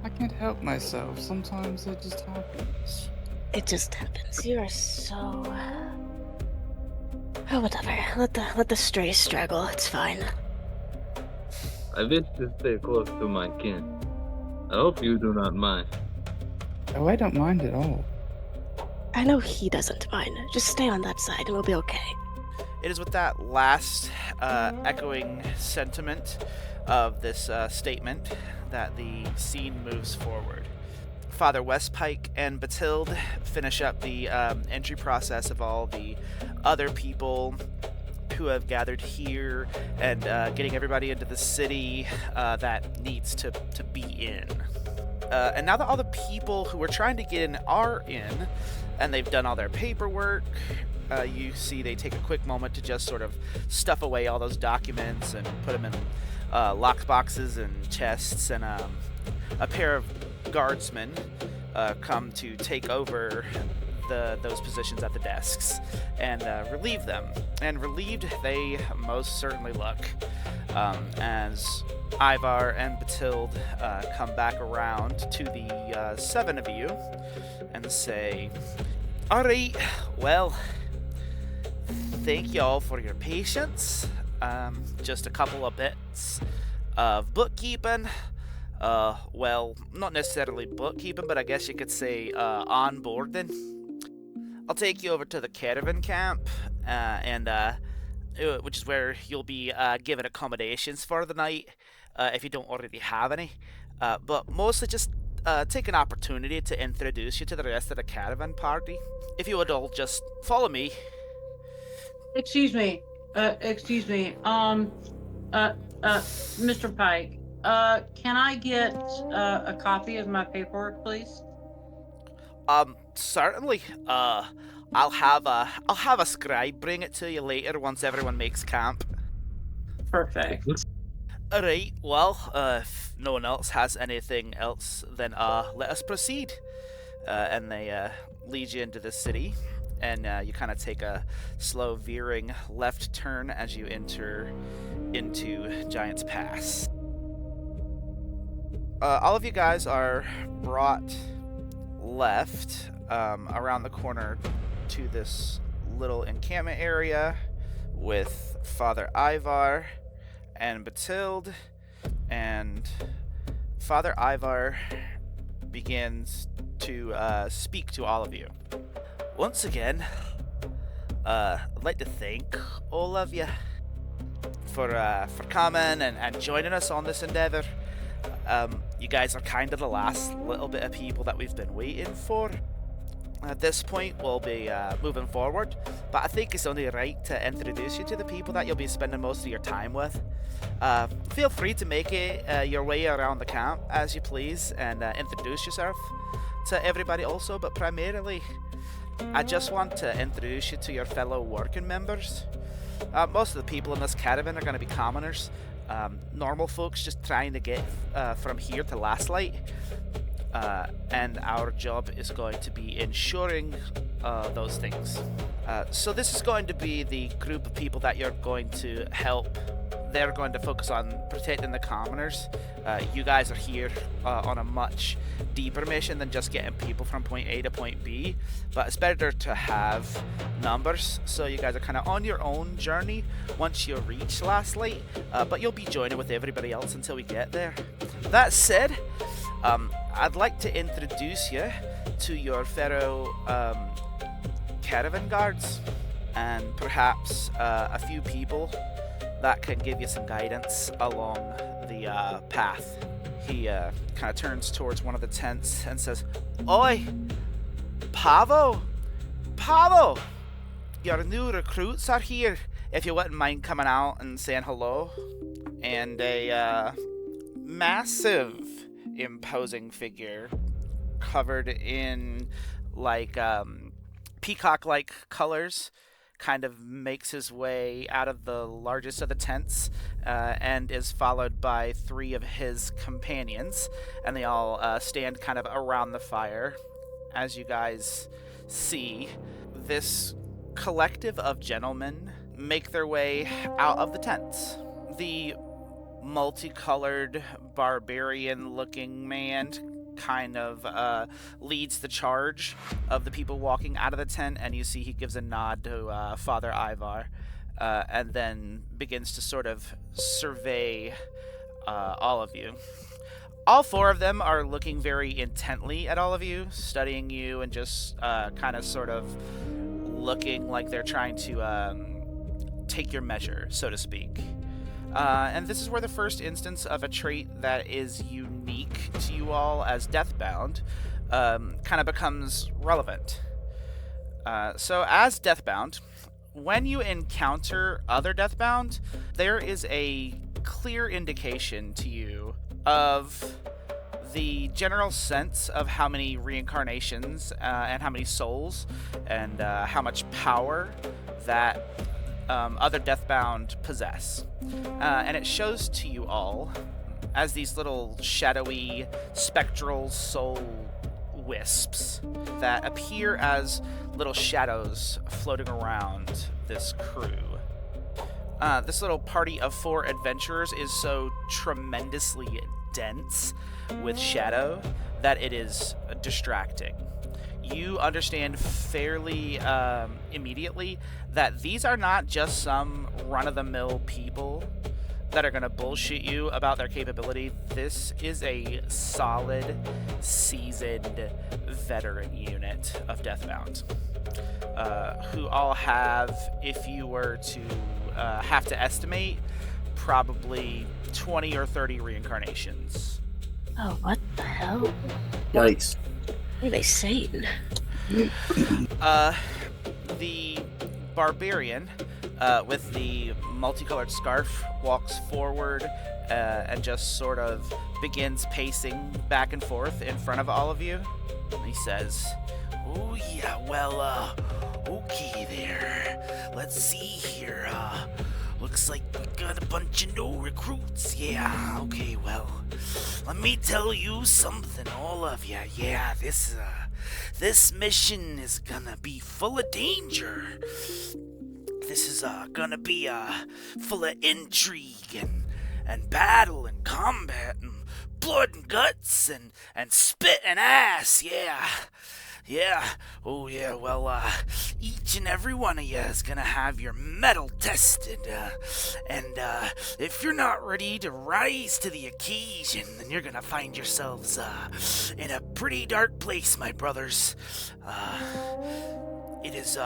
I can't help myself. Sometimes it just happens. It just happens. You are so. Oh, whatever. Let the stray straggle. It's fine. I wish to stay close to my kin. I hope you do not mind. Oh, I don't mind at all. I know he doesn't mind. Just stay on that side and we'll be okay. It is with that last echoing sentiment of this statement that the scene moves forward. Father Westpike and Batilde finish up the entry process of all the other people who have gathered here and getting everybody into the city that needs to be in. And now that all the people who were trying to get in are in, and they've done all their paperwork, you see they take a quick moment to just sort of stuff away all those documents and put them in locked boxes and chests, and a pair of guardsmen come to take over those positions at the desks and relieve them. And relieved they most certainly look, as Ivar and Batilde come back around to the 7 of you and say, "Alright, well, thank you all for your patience. Just a couple of bits of bookkeeping. Well, not necessarily bookkeeping, but I guess you could say onboarding. I'll take you over to the caravan camp, which is where you'll be given accommodations for the night, if you don't already have any. But mostly just take an opportunity to introduce you to the rest of the caravan party. If you would all just follow me." Excuse me. Mr. Pike. Can I get a copy of my paperwork, please? Certainly. I'll have a scribe bring it to you later once everyone makes camp. Perfect. Alright, well, if no one else has anything else, then let us proceed. And they lead you into the city, and you kind of take a slow veering left turn as you enter into Giant's Pass. All of you guys are brought left around the corner to this little encampment area with Father Ivar and Batilde, and Father Ivar begins to speak to all of you. Once again, I'd like to thank all of you for coming and joining us on this endeavor. You guys are kind of the last little bit of people that we've been waiting for. At this point, we'll be moving forward, but I think it's only right to introduce you to the people that you'll be spending most of your time with. Feel free to make it your way around the camp as you please, and introduce yourself to everybody also, but primarily, I just want to introduce you to your fellow working members. Most of the people in this caravan are going to be commoners. Normal folks just trying to get from here to Last Light. And our job is going to be ensuring those things. So this is going to be the group of people that you're going to help. They're going to focus on protecting the commoners. You guys are here on a much deeper mission than just getting people from point A to point B, but it's better to have numbers, so you guys are kind of on your own journey once you reach Last Light, but you'll be joining with everybody else until we get there. That said, I'd like to introduce you to your fellow caravan guards, and perhaps a few people that can give you some guidance along the path. He kind of turns towards one of the tents and says, "Oi, Pavo! Pavo! Your new recruits are here, if you wouldn't mind coming out and saying hello." And a massive, imposing figure covered in like peacock-like colors kind of makes his way out of the largest of the tents and is followed by 3 of his companions, and they all stand kind of around the fire. As you guys see, this collective of gentlemen make their way out of the tents. The multicolored barbarian-looking man kind of leads the charge of the people walking out of the tent, and you see he gives a nod to Father Ivar, and then begins to sort of survey all of you. All 4 of them are looking very intently at all of you, studying you, and just kind of sort of looking like they're trying to take your measure, so to speak. And this is where the first instance of a trait that is unique to you all as Deathbound kind of becomes relevant. So as Deathbound, when you encounter other Deathbound, there is a clear indication to you of the general sense of how many reincarnations and how many souls and how much power that other Deathbound possess. And it shows to you all as these little shadowy, spectral soul wisps that appear as little shadows floating around this crew. This little party of 4 adventurers is so tremendously dense with shadow that it is distracting. You understand fairly immediately that these are not just some run-of-the-mill people that are going to bullshit you about their capability. This is a solid, seasoned veteran unit of Deathbound, who all have, if you were to have to estimate, probably 20 or 30 reincarnations. Oh, what the hell? Yikes. What are they saying? The barbarian with the multicolored scarf walks forward and just sort of begins pacing back and forth in front of all of you. He says, "Oh yeah, well, okay there. Let's see here. Looks like we got a bunch of new recruits. Yeah, okay, well, let me tell you something, all of you. Yeah, this mission is gonna be full of danger. This is gonna be full of intrigue and battle and combat and blood and guts and spit and ass. Yeah, oh yeah, well, each and every one of you is gonna have your mettle tested, and if you're not ready to rise to the occasion, then you're gonna find yourselves in a pretty dark place, my brothers. It is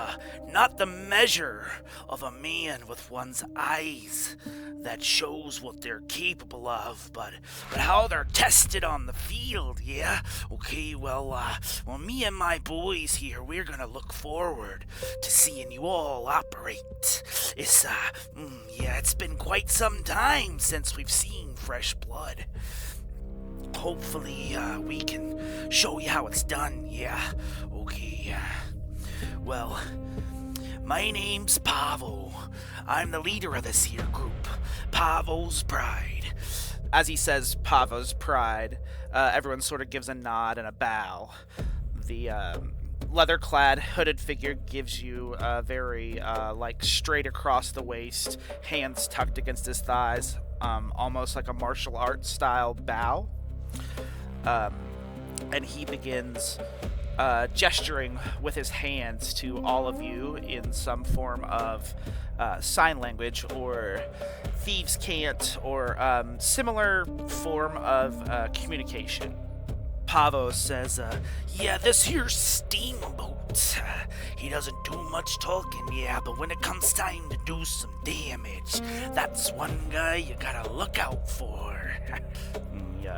not the measure of a man with one's eyes that shows what they're capable of, but how they're tested on the field, yeah? Okay, well, me and my boys here, we're gonna look forward to seeing you all operate. It's, it's been quite some time since we've seen fresh blood. Hopefully, we can show you how it's done, yeah? Okay, well, My name's Pavo. I'm the leader of this here group, Pavo's Pride. As he says Pavo's Pride, everyone sort of gives a nod and a bow. The leather-clad, hooded figure gives you a very, straight across the waist, hands tucked against his thighs, almost like a martial arts style bow. And he begins gesturing with his hands to all of you in some form of sign language or thieves' cant or similar form of communication. Pavo says, yeah, this here's Steamboat. He doesn't do much talking, yeah, but when it comes time to do some damage, that's one guy you gotta look out for. He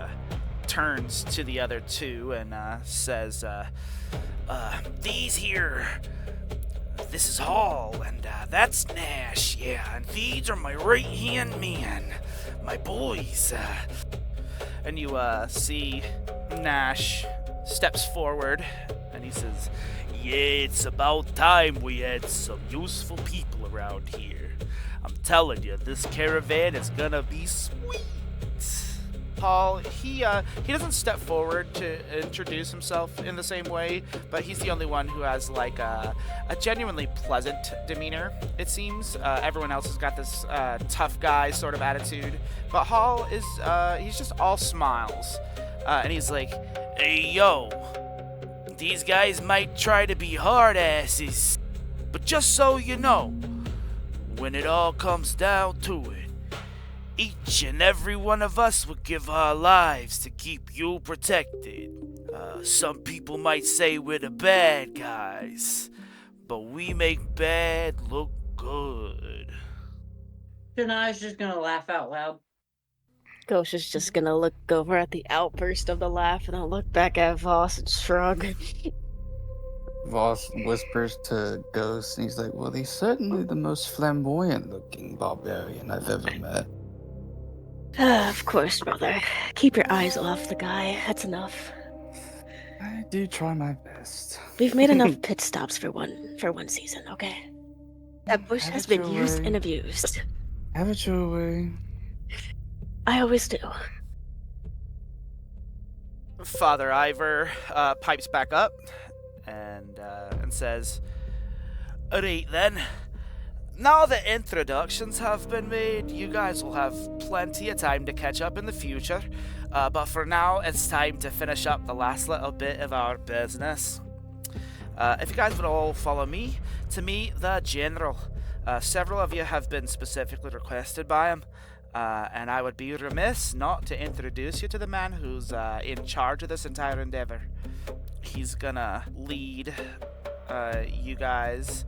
turns to the other two and says, these here, this is Hall, and that's Nash, yeah, and these are my right-hand man, my boys. And you see Nash steps forward, and he says, yeah, it's about time we had some useful people around here. I'm telling you, this caravan is gonna be sweet. Paul, he doesn't step forward to introduce himself in the same way, but he's the only one who has like a genuinely pleasant demeanor, it seems. Everyone else has got this tough guy sort of attitude, but Hall is he's just all smiles, and he's like, hey yo, these guys might try to be hard asses, but just so you know, when it all comes down to it, each and every one of us would give our lives to keep you protected. Some people might say we're the bad guys, but we make bad look good. Janai's just gonna laugh out loud. Ghost is just gonna look over at the outburst of the laugh and then look back at Voss and shrug. Voss whispers to Ghost, and he's like, well, he's certainly the most flamboyant-looking barbarian I've ever met. Of course, brother. Keep your eyes off the guy. That's enough. I do try my best. We've made enough pit stops for one season, okay? That bush has been used and abused. Have it your way. I always do. Father Ivor pipes back up and says, alright then. Now that introductions have been made, you guys will have plenty of time to catch up in the future. But for now, it's time to finish up the last little bit of our business. If you guys would all follow me to meet the General. Several of you have been specifically requested by him. And I would be remiss not to introduce you to the man who's in charge of this entire endeavor. He's gonna lead you guys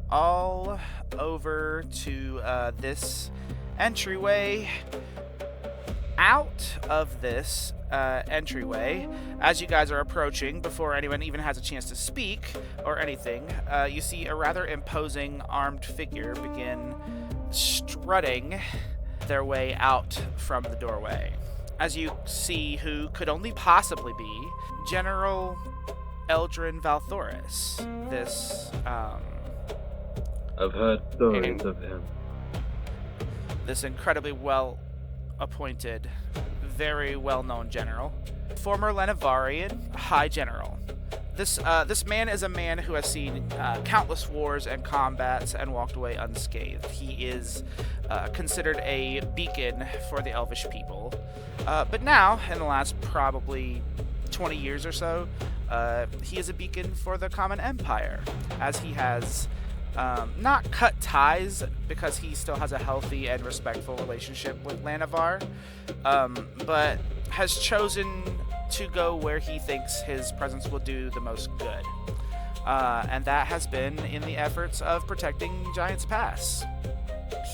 all over to this entryway. Out of this entryway, as you guys are approaching, before anyone even has a chance to speak or anything, you see a rather imposing armed figure begin strutting their way out from the doorway. As you see who could only possibly be General Eldrin Valthoris. This, I've heard stories of him. This incredibly well-appointed, very well-known general. Former Lenivarian High General. This man is a man who has seen countless wars and combats and walked away unscathed. He is considered a beacon for the Elvish people. But now, in the last probably 20 years or so, he is a beacon for the Common Empire, as he has not cut ties, because he still has a healthy and respectful relationship with Lanavar, but has chosen to go where he thinks his presence will do the most good. And that has been in the efforts of protecting Giant's Pass.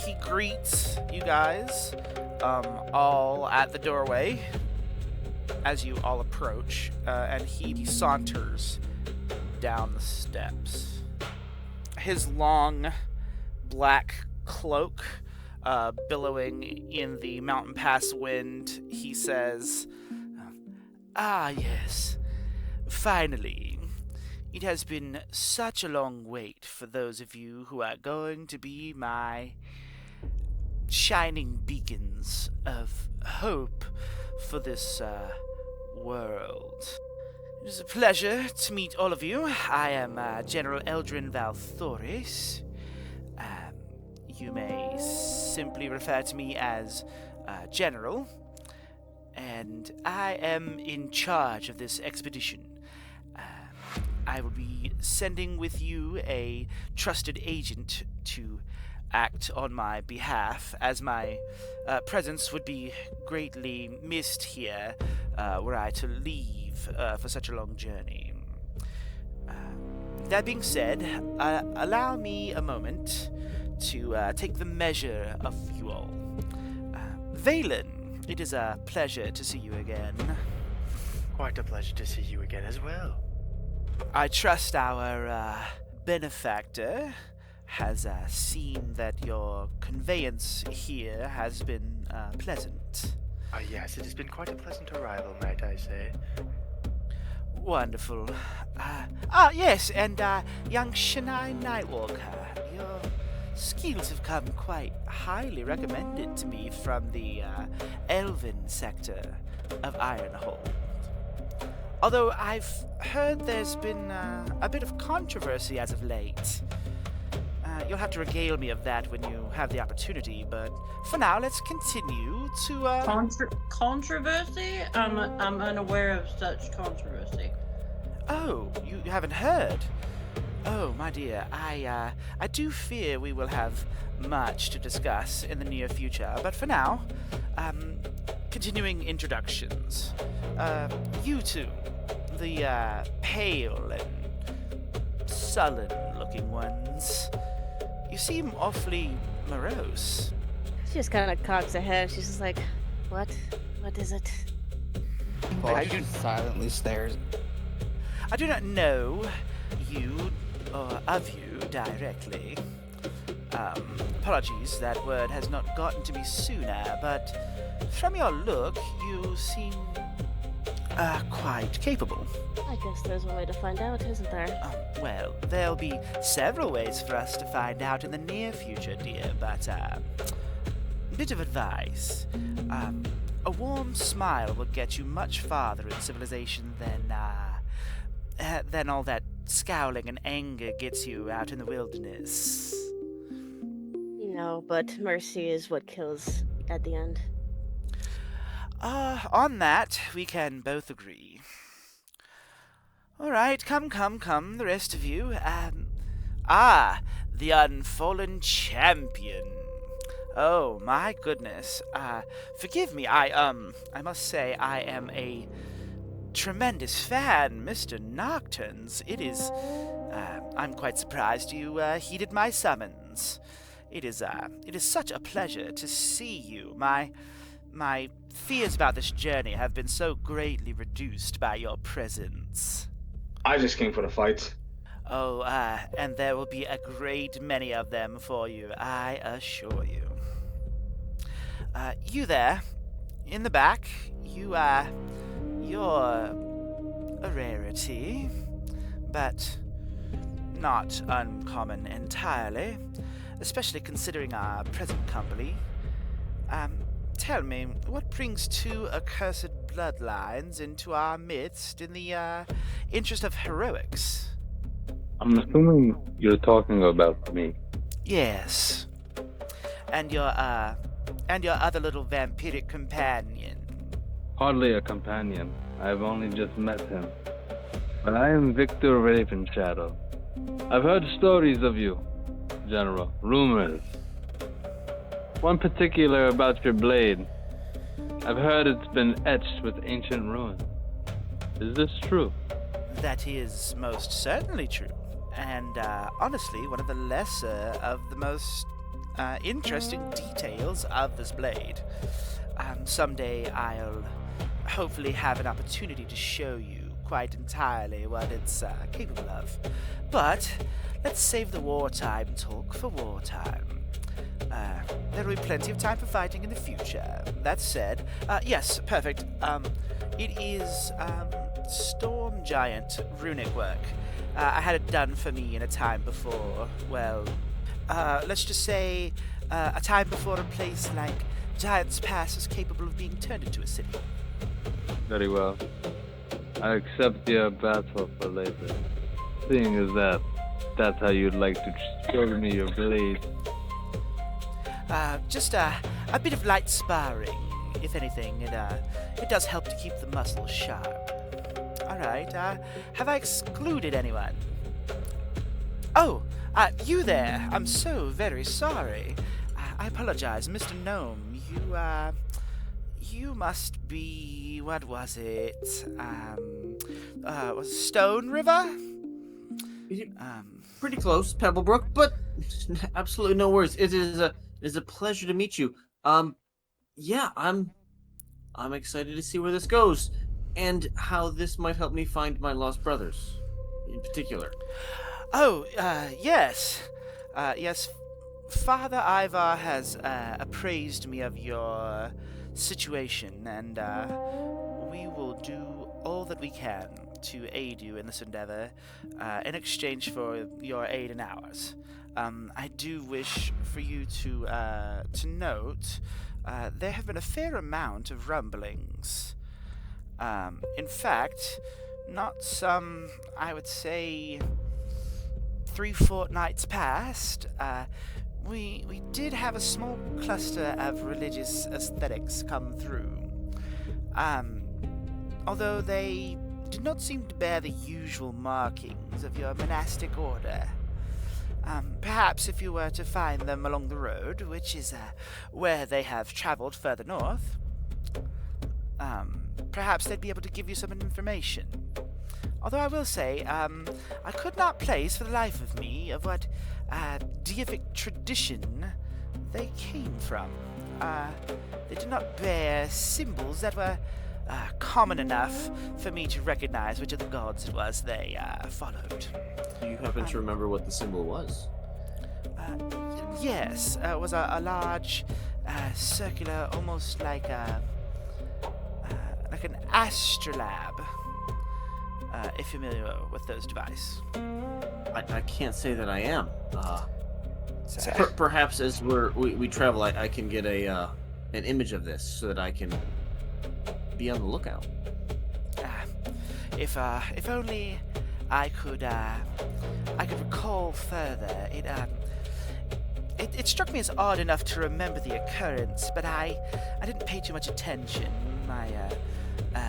He greets you guys all at the doorway as you all approach, and he saunters down the steps. His long black cloak billowing in the mountain pass wind, he says, "Ah, yes. Finally. It has been such a long wait for those of you who are going to be my shining beacons of hope for this world. It is a pleasure to meet all of you. I am General Eldrin Valthoris. You may simply refer to me as General, and I am in charge of this expedition. I will be sending with you a trusted agent to act on my behalf, as my presence would be greatly missed here were I to leave for such a long journey. That being said, allow me a moment to take the measure of you all. Valen, it is a pleasure to see you again. Quite a pleasure to see you again as well. I trust our benefactor has seen that your conveyance here has been pleasant. Yes, it has been quite a pleasant arrival, might I say. Wonderful. Yes, and young Shania Nightwalker, your skills have come quite highly recommended to me from the Elven sector of Ironhold. Although I've heard there's been a bit of controversy as of late. You'll have to regale me of that when you have the opportunity, but for now, let's continue to, Controversy? I'm unaware of such controversy. Oh, you haven't heard? Oh, my dear, I do fear we will have much to discuss in the near future, but for now, continuing introductions. You two, the pale and sullen-looking ones. You seem awfully morose. She just kind of cocks her head. She's just like, what? What is it? Boss just silently stares. I do not know you or of you directly. Apologies, that word has not gotten to me sooner, but from your look, you seem quite capable. I guess there's one way to find out, isn't there? Well, there'll be several ways for us to find out in the near future, dear, but, bit of advice. A warm smile will get you much farther in civilization than all that scowling and anger gets you out in the wilderness. You know, but mercy is what kills at the end. On that, we can both agree. All right, come, the rest of you. The unfallen champion. Oh, my goodness. Forgive me, I must say I am a tremendous fan, Mr. Nocturnes. It is, I'm quite surprised you, heeded my summons. It is such a pleasure to see you. My fears about this journey have been so greatly reduced by your presence. I just came for the fight. Oh, and there will be a great many of them for you, I assure you. You there, in the back, you're a rarity, but not uncommon entirely, especially considering our present company. Tell me, what brings two accursed bloodlines into our midst in the interest of heroics? I'm assuming you're talking about me. Yes. And your other little vampiric companion. Hardly a companion. I've only just met him. But I am Victor Ravenshadow. I've heard stories of you, General. Rumors. One particular about your blade. I've heard it's been etched with ancient ruins. Is this true? That is most certainly true. And honestly, one of the lesser of the most interesting details of this blade. Someday I'll hopefully have an opportunity to show you quite entirely what it's capable of. But let's save the wartime talk for wartime. There will be plenty of time for fighting in the future. That said, yes, perfect. It is Storm Giant runic work. I had it done for me in a time before, well, let's just say, a time before a place like Giant's Pass was capable of being turned into a city. Very well. I accept your battle for later. Seeing as that's how you'd like to show me your blade. Just a bit of light sparring, if anything. It does help to keep the muscles sharp. Alright, have I excluded anyone? Oh, you there. I'm so very sorry. I apologize, Mr. Gnome. You must be, what was it? Was it Stone River? Pretty close, Pebblebrook, but absolutely no worries. It is a pleasure to meet you. Yeah, I'm excited to see where this goes, and how this might help me find my lost brothers, in particular. Oh, yes. Yes, Father Ivar has appraised me of your situation, and we will do all that we can to aid you in this endeavor in exchange for your aid and ours. I do wish for you to note there have been a fair amount of rumblings. In fact, not some, I would say, 3 fortnights past, we did have a small cluster of religious aesthetics come through. Although they did not seem to bear the usual markings of your monastic order. Perhaps if you were to find them along the road, which is where they have traveled further north, perhaps they'd be able to give you some information. Although I will say, I could not place for the life of me of what deific tradition they came from. They did not bear symbols that were common enough for me to recognize which of the gods it was they followed. Do you happen to remember what the symbol was? Yes, it was a large, circular, almost like an astrolabe. If you're familiar with those devices. I can't say that I am. Perhaps as we travel, I can get an image of this so that I can be on the lookout. If only I could recall further. It struck me as odd enough to remember the occurrence, but I didn't pay too much attention.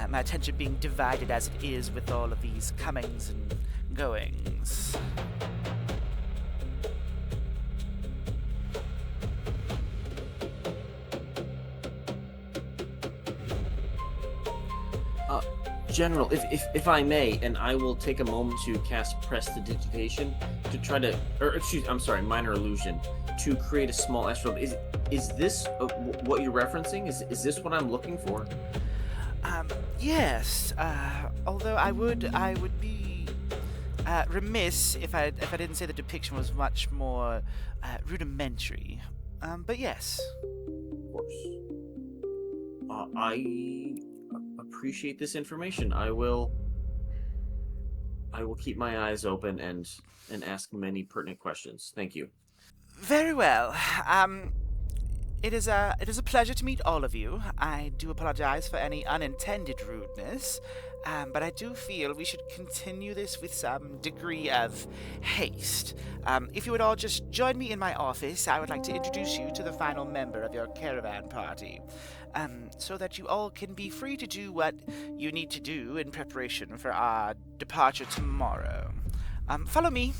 My attention being divided as it is with all of these comings and goings. General, if I may, and I will take a moment to cast Prestidigitation to try to, Minor Illusion, to create a small astral. Is this what you're referencing? Is this what I'm looking for? Yes. Although I would be remiss if I didn't say the depiction was much more rudimentary. But yes. Of course. I appreciate this information. I will keep my eyes open and ask many pertinent questions. Thank you. Very well. It is a pleasure to meet all of you. I do apologize for any unintended rudeness, but I do feel we should continue this with some degree of haste. If you would all just join me in my office, I would like to introduce you to the final member of your caravan party, so that you all can be free to do what you need to do in preparation for our departure tomorrow. Follow me.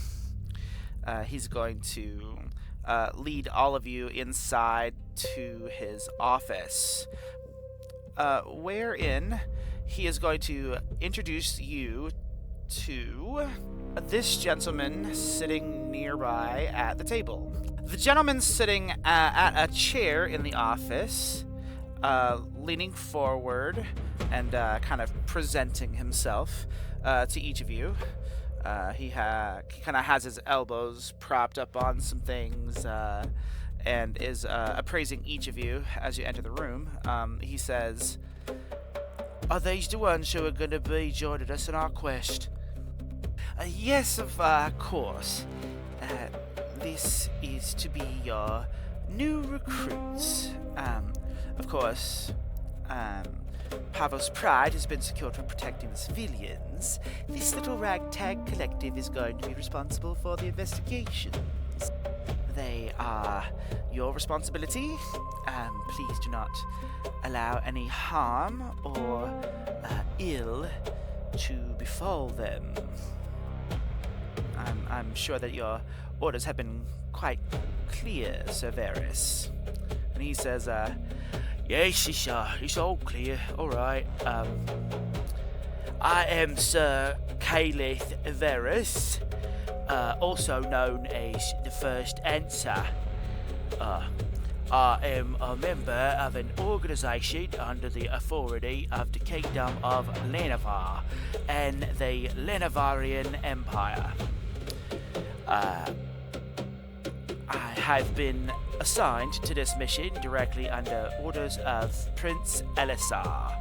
He's going to lead all of you inside to his office, wherein he is going to introduce you to this gentleman sitting nearby at the table. The gentleman sitting at a chair in the office, leaning forward and kind of presenting himself to each of you. He kind of has his elbows propped up on some things and is appraising each of you as you enter the room. He says, "Are these the ones who are going to be joining us in our quest?" Yes, of course. This is to be your new recruits. Of course, Pavel's pride has been secured from protecting the civilians. This little ragtag collective is going to be responsible for the investigations. They are your responsibility. Please do not allow any harm or ill to befall them. I'm sure that your orders have been quite clear, Sir Varys. And he says, yes, it's all clear. All right. I am Sir Caleth Varys, also known as the First Answer. I am a member of an organisation under the authority of the Kingdom of Lanavar and the Lanavarian Empire. I have been assigned to this mission directly under orders of Prince Elisar,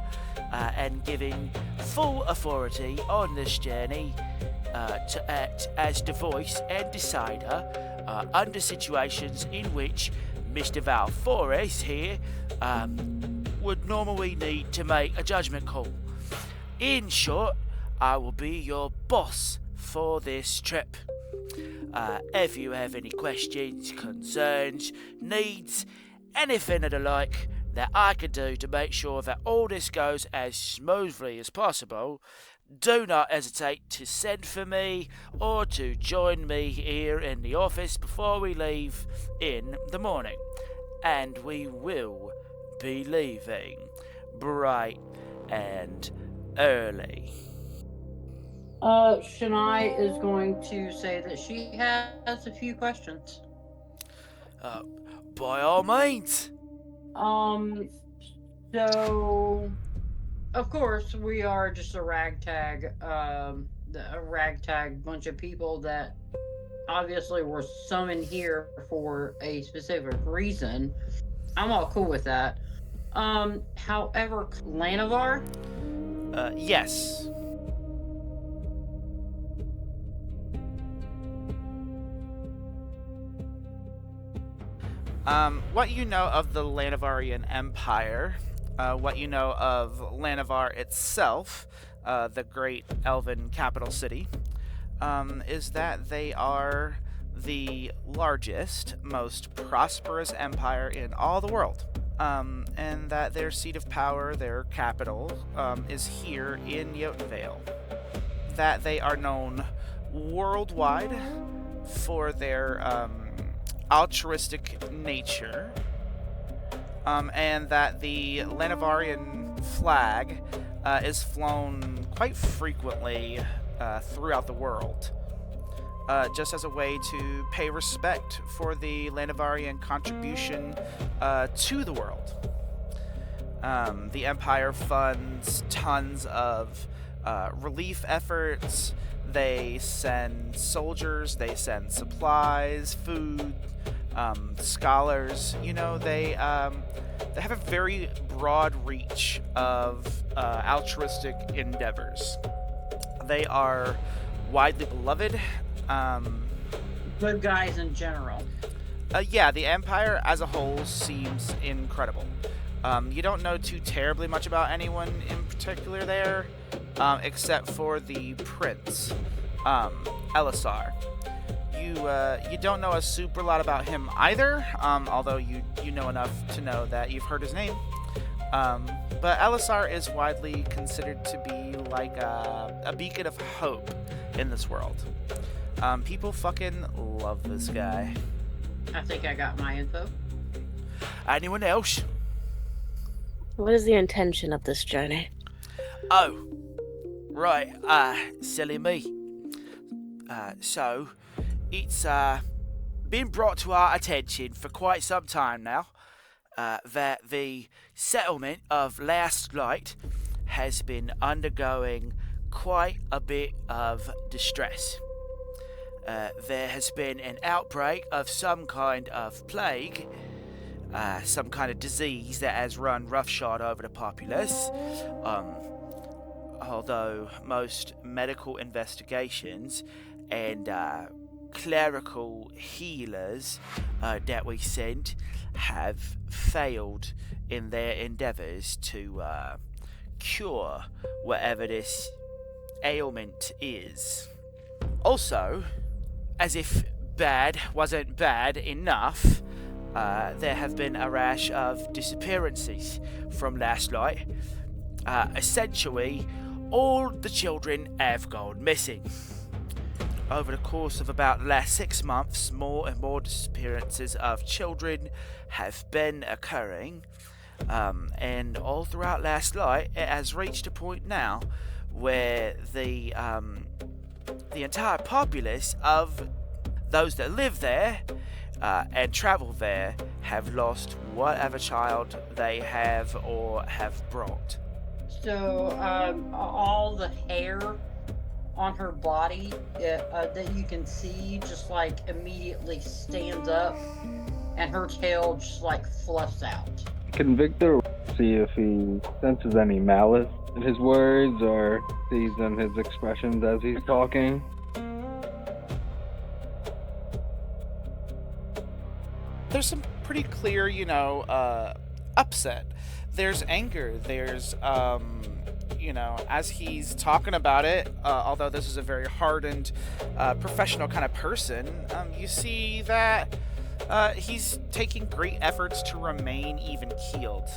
and given full authority on this journey to act as the voice and decider under situations in which Mr. Valforis here would normally need to make a judgment call. In short, I will be your boss for this trip. If you have any questions, concerns, needs, anything of the like that I can do to make sure that all this goes as smoothly as possible, do not hesitate to send for me or to join me here in the office before we leave in the morning. And we will be leaving bright and early. Shania is going to say that she has a few questions. By all means. So, of course, we are just a ragtag bunch of people that obviously were summoned here for a specific reason. I'm all cool with that. However, Lanavar? Yes. What you know of the Lanavarian Empire, what you know of Lanavar itself, the great elven capital city, is that they are the largest, most prosperous empire in all the world. And that their seat of power, their capital, is here in Jotunvale. That they are known worldwide for their altruistic nature, and that the Lanavarian flag is flown quite frequently throughout the world, just as a way to pay respect for the Lanavarian contribution to the world. The Empire funds tons of relief efforts. They send soldiers, they send supplies, food, scholars. You know, they have a very broad reach of altruistic endeavors. They are widely beloved. Good guys in general. Yeah, the Empire as a whole seems incredible. You don't know too terribly much about anyone in particular there, except for the prince, Elisar. You don't know a super lot about him either, although you know enough to know that you've heard his name. But Elisar is widely considered to be like a beacon of hope in this world. People fucking love this guy. I think I got my info. Anyone else? What is the intention of this journey? Oh, right. Silly me. So, it's been brought to our attention for quite some time now that the settlement of Last Light has been undergoing quite a bit of distress. There has been an outbreak of some kind of plague, some kind of disease that has run roughshod over the populace. although most medical investigations and clerical healers that we sent have failed in their endeavors to cure whatever this ailment is. Also, as if bad wasn't bad enough, there have been a rash of disappearances from last night. Essentially, all the children have gone missing. Over the course of about the last 6 months, more and more disappearances of children have been occurring, and all throughout last night, it has reached a point now where the entire populace of those that live there and travel there have lost whatever child they have or have brought. So, all the hair on her body that you can see just like immediately stands up, and her tail just like fluffs out. Can Victor see if he senses any malice in his words or sees in his expressions as he's talking? There's some pretty clear, upset. There's anger. There's, as he's talking about it, although this is a very hardened, professional kind of person, you see that he's taking great efforts to remain even-keeled,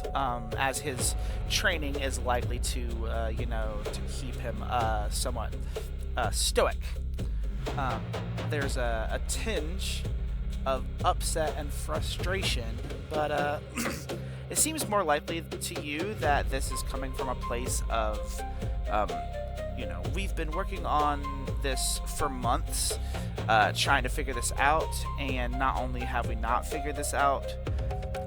as his training is likely to, to keep him somewhat stoic. There's a tinge of upset and frustration, but it seems more likely to you that this is coming from a place of, we've been working on this for months, trying to figure this out, and not only have we not figured this out,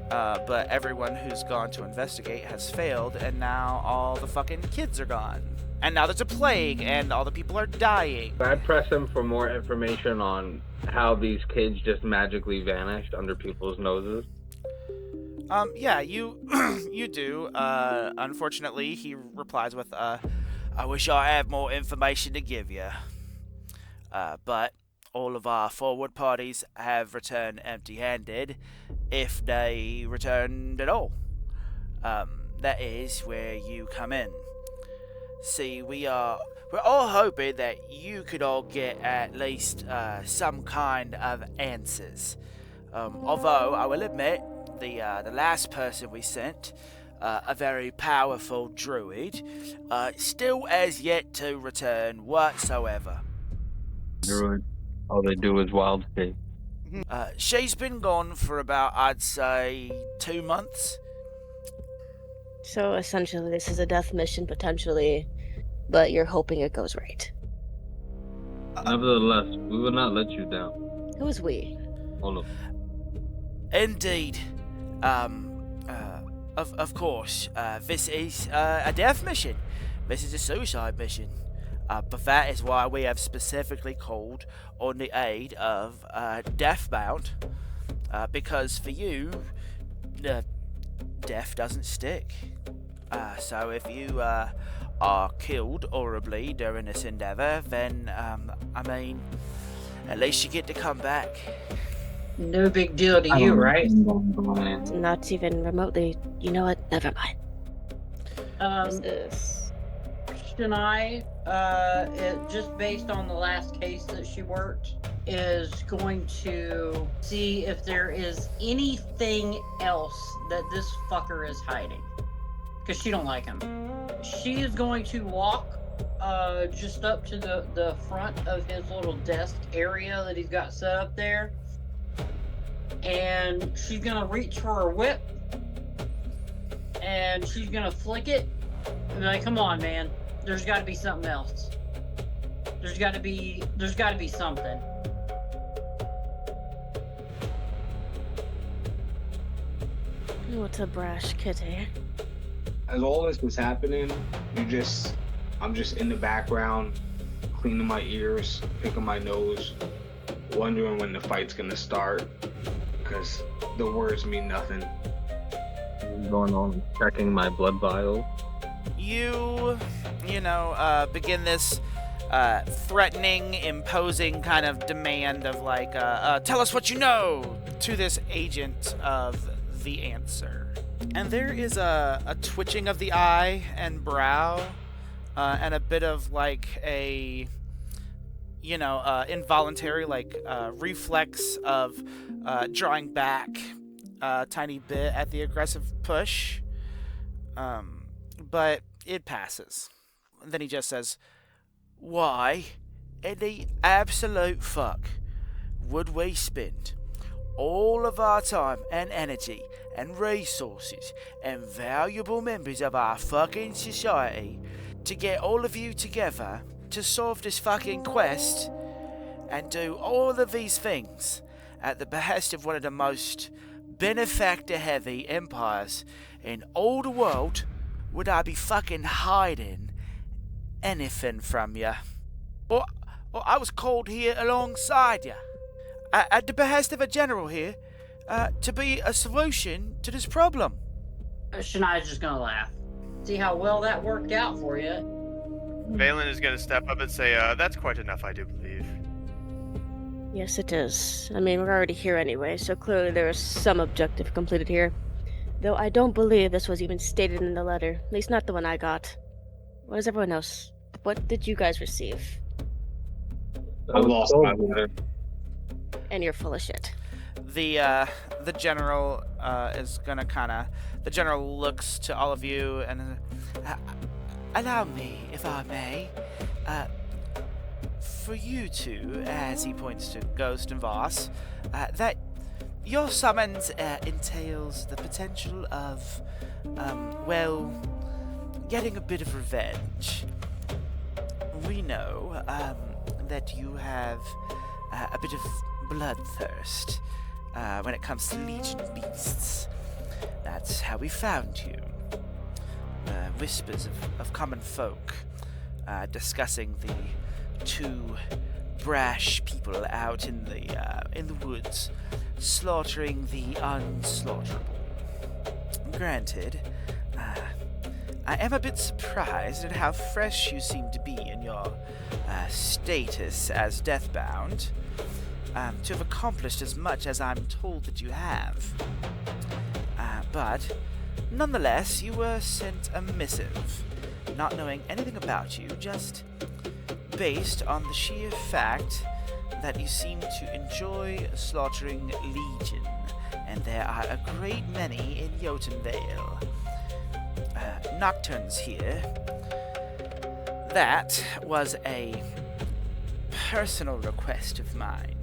but everyone who's gone to investigate has failed, and now all the fucking kids are gone. And now there's a plague, and all the people are dying. I press him for more information on how these kids just magically vanished under people's noses. Yeah, you do. Unfortunately, he replies with, I wish I had more information to give you. But all of our forward parties have returned empty-handed, if they returned at all. That is where you come in. See, we're all hoping that you could all get at least some kind of answers. Although, I will admit, the last person we sent, a very powerful druid, still has yet to return whatsoever. Druid, all they do is wild shape. She's been gone for about, I'd say, 2 months. So essentially, this is a death mission potentially, but you're hoping it goes right. Nevertheless, we will not let you down. Who's we? All of Indeed. Of course, this is a death mission. This is a suicide mission. But that is why we have specifically called on the aid of Deathbound. Because for you, death doesn't stick. So if you are killed horribly during this endeavor, then, at least you get to come back. No big deal to you, right? Not even remotely. You know what? Never mind. Shania, just based on the last case that she worked, is going to see if there is anything else that this fucker is hiding. Because she don't like him. She is going to walk just up to the front of his little desk area that he's got set up there. And she's gonna reach for her whip. And she's gonna flick it. And be like, come on, man. There's gotta be something else. There's gotta be something. What a brash kitty. As all this was happening, I'm just in the background, cleaning my ears, picking my nose, wondering when the fight's gonna start, because the words mean nothing. going on checking my blood vials. you begin this threatening, imposing kind of demand of like, tell us what you know to this agent of the answer. And there is a twitching of the eye and brow, and a bit of like a, involuntary like reflex of drawing back a tiny bit at the aggressive push. But it passes. Then he just says, "Why, in the absolute fuck would we spend all of our time and energy and resources and valuable members of our fucking society to get all of you together to solve this fucking quest and do all of these things at the behest of one of the most benefactor-heavy empires in all the world? Would I be fucking hiding anything from you? Or I was called here alongside you, at the behest of a general here, to be a solution to this problem." Shania's just gonna laugh. See how well that worked out for you. Valen is going to step up and say, that's quite enough, I do believe. Yes, it is. I mean, we're already here anyway, so clearly there is some objective completed here. Though I don't believe this was even stated in the letter, at least not the one I got. What does everyone else? What did you guys receive? I lost my letter. And you're full of shit. The general is gonna the general looks to all of you and allow me, if I may, for you two, as he points to Ghost and Voss, that your summons entails the potential of, getting a bit of revenge. We know that you have a bit of bloodthirst when it comes to Legion beasts. That's how we found you. Whispers of common folk discussing the two brash people out in the woods, slaughtering the unslaughterable. Granted, I am a bit surprised at how fresh you seem to be in your status as Deathbound, to have accomplished as much as I'm told that you have. But nonetheless, you were sent a missive, not knowing anything about you, just based on the sheer fact that you seem to enjoy slaughtering Legion, and there are a great many in Jotunvale. Nocturnes here. That was a personal request of mine.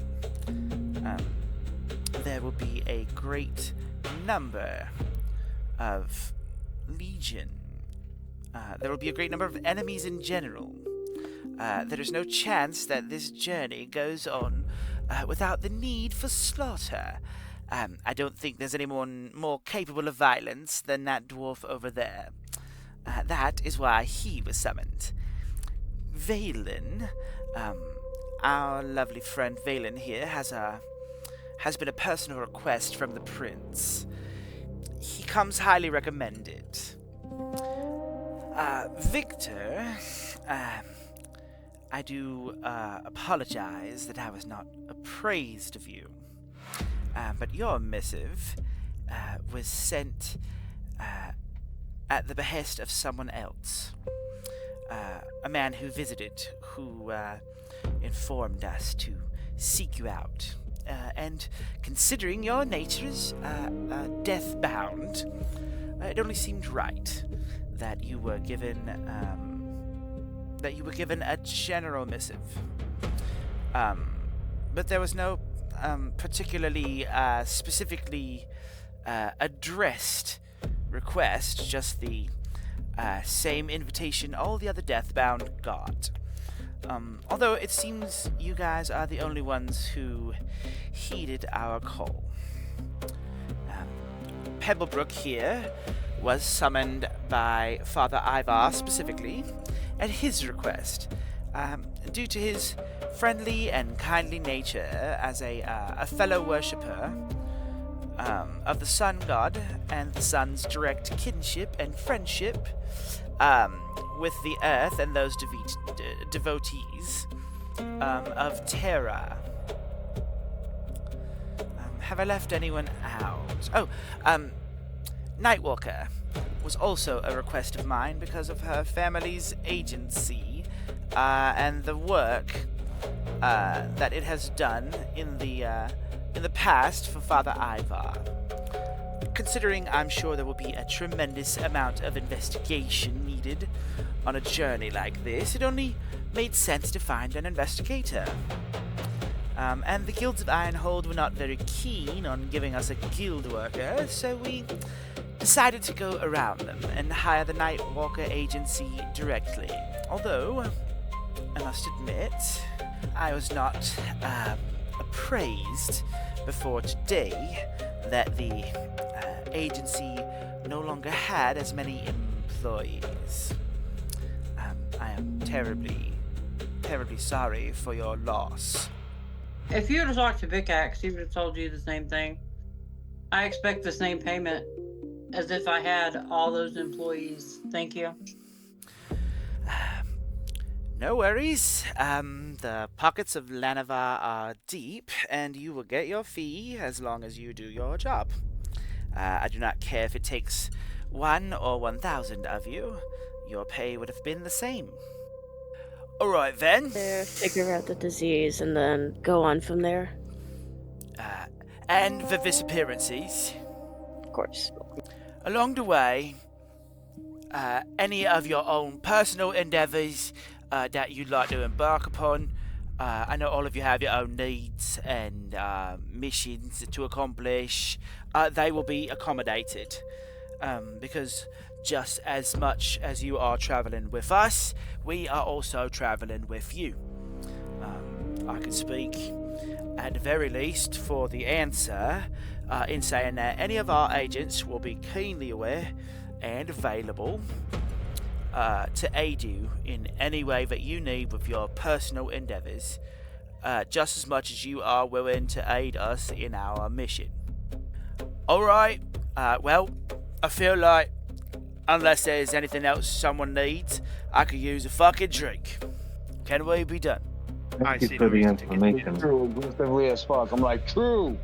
There will be a great number of Legion. There will be a great number of enemies in general. There is no chance that this journey goes on without the need for slaughter. I don't think there's anyone more capable of violence than that dwarf over there. That is why he was summoned. Valen, our lovely friend Valen here, has been a personal request from the prince. He comes highly recommended. Victor, I do apologize that I was not appraised of you. But your missive was sent at the behest of someone else. A man who visited, who informed us to seek you out. And considering your nature is deathbound, it only seemed right that you were given a general missive. But there was no particularly specifically addressed request, just the same invitation all the other Deathbound got. Although it seems you guys are the only ones who heeded our call. Pebblebrook here was summoned by Father Ivar specifically at his request, due to his friendly and kindly nature as a fellow worshipper of the sun god and the sun's direct kinship and friendship with the earth and those devotees of Terra. Have I left anyone out? Oh, Nightwalker was also a request of mine because of her family's agency and the work that it has done in the past for Father Ivar. Considering I'm sure there will be a tremendous amount of investigation needed on a journey like this, it only made sense to find an investigator. And the guilds of Ironhold were not very keen on giving us a guild worker, so we decided to go around them and hire the Nightwalker agency directly. Although, I must admit, I was not appraised before today that the agency no longer had as many employees. I am terribly sorry for your loss. If you would have talked to Vikax, he would have told you the same thing. I expect the same payment as if I had all those employees. Thank you. No worries. The pockets of Lanavar are deep, and you will get your fee as long as you do your job. I do not care if it takes 1 or 1,000 of you. Your pay would have been the same. Alright then. Figure out the disease and then go on from there. And for disappearances. Of course. Along the way, any of your own personal endeavors that you'd like to embark upon. I know all of you have your own needs and missions to accomplish. They will be accommodated. Because just as much as you are traveling with us, we are also traveling with you. I can speak, at the very least, for the answer in saying that any of our agents will be keenly aware and available to aid you in any way that you need with your personal endeavors, just as much as you are willing to aid us in our mission. Alright, well, I feel like, unless there's anything else someone needs, I could use a fucking drink. Can we be done? Thank you for the information. True, aggressively as fuck. I'm like, true.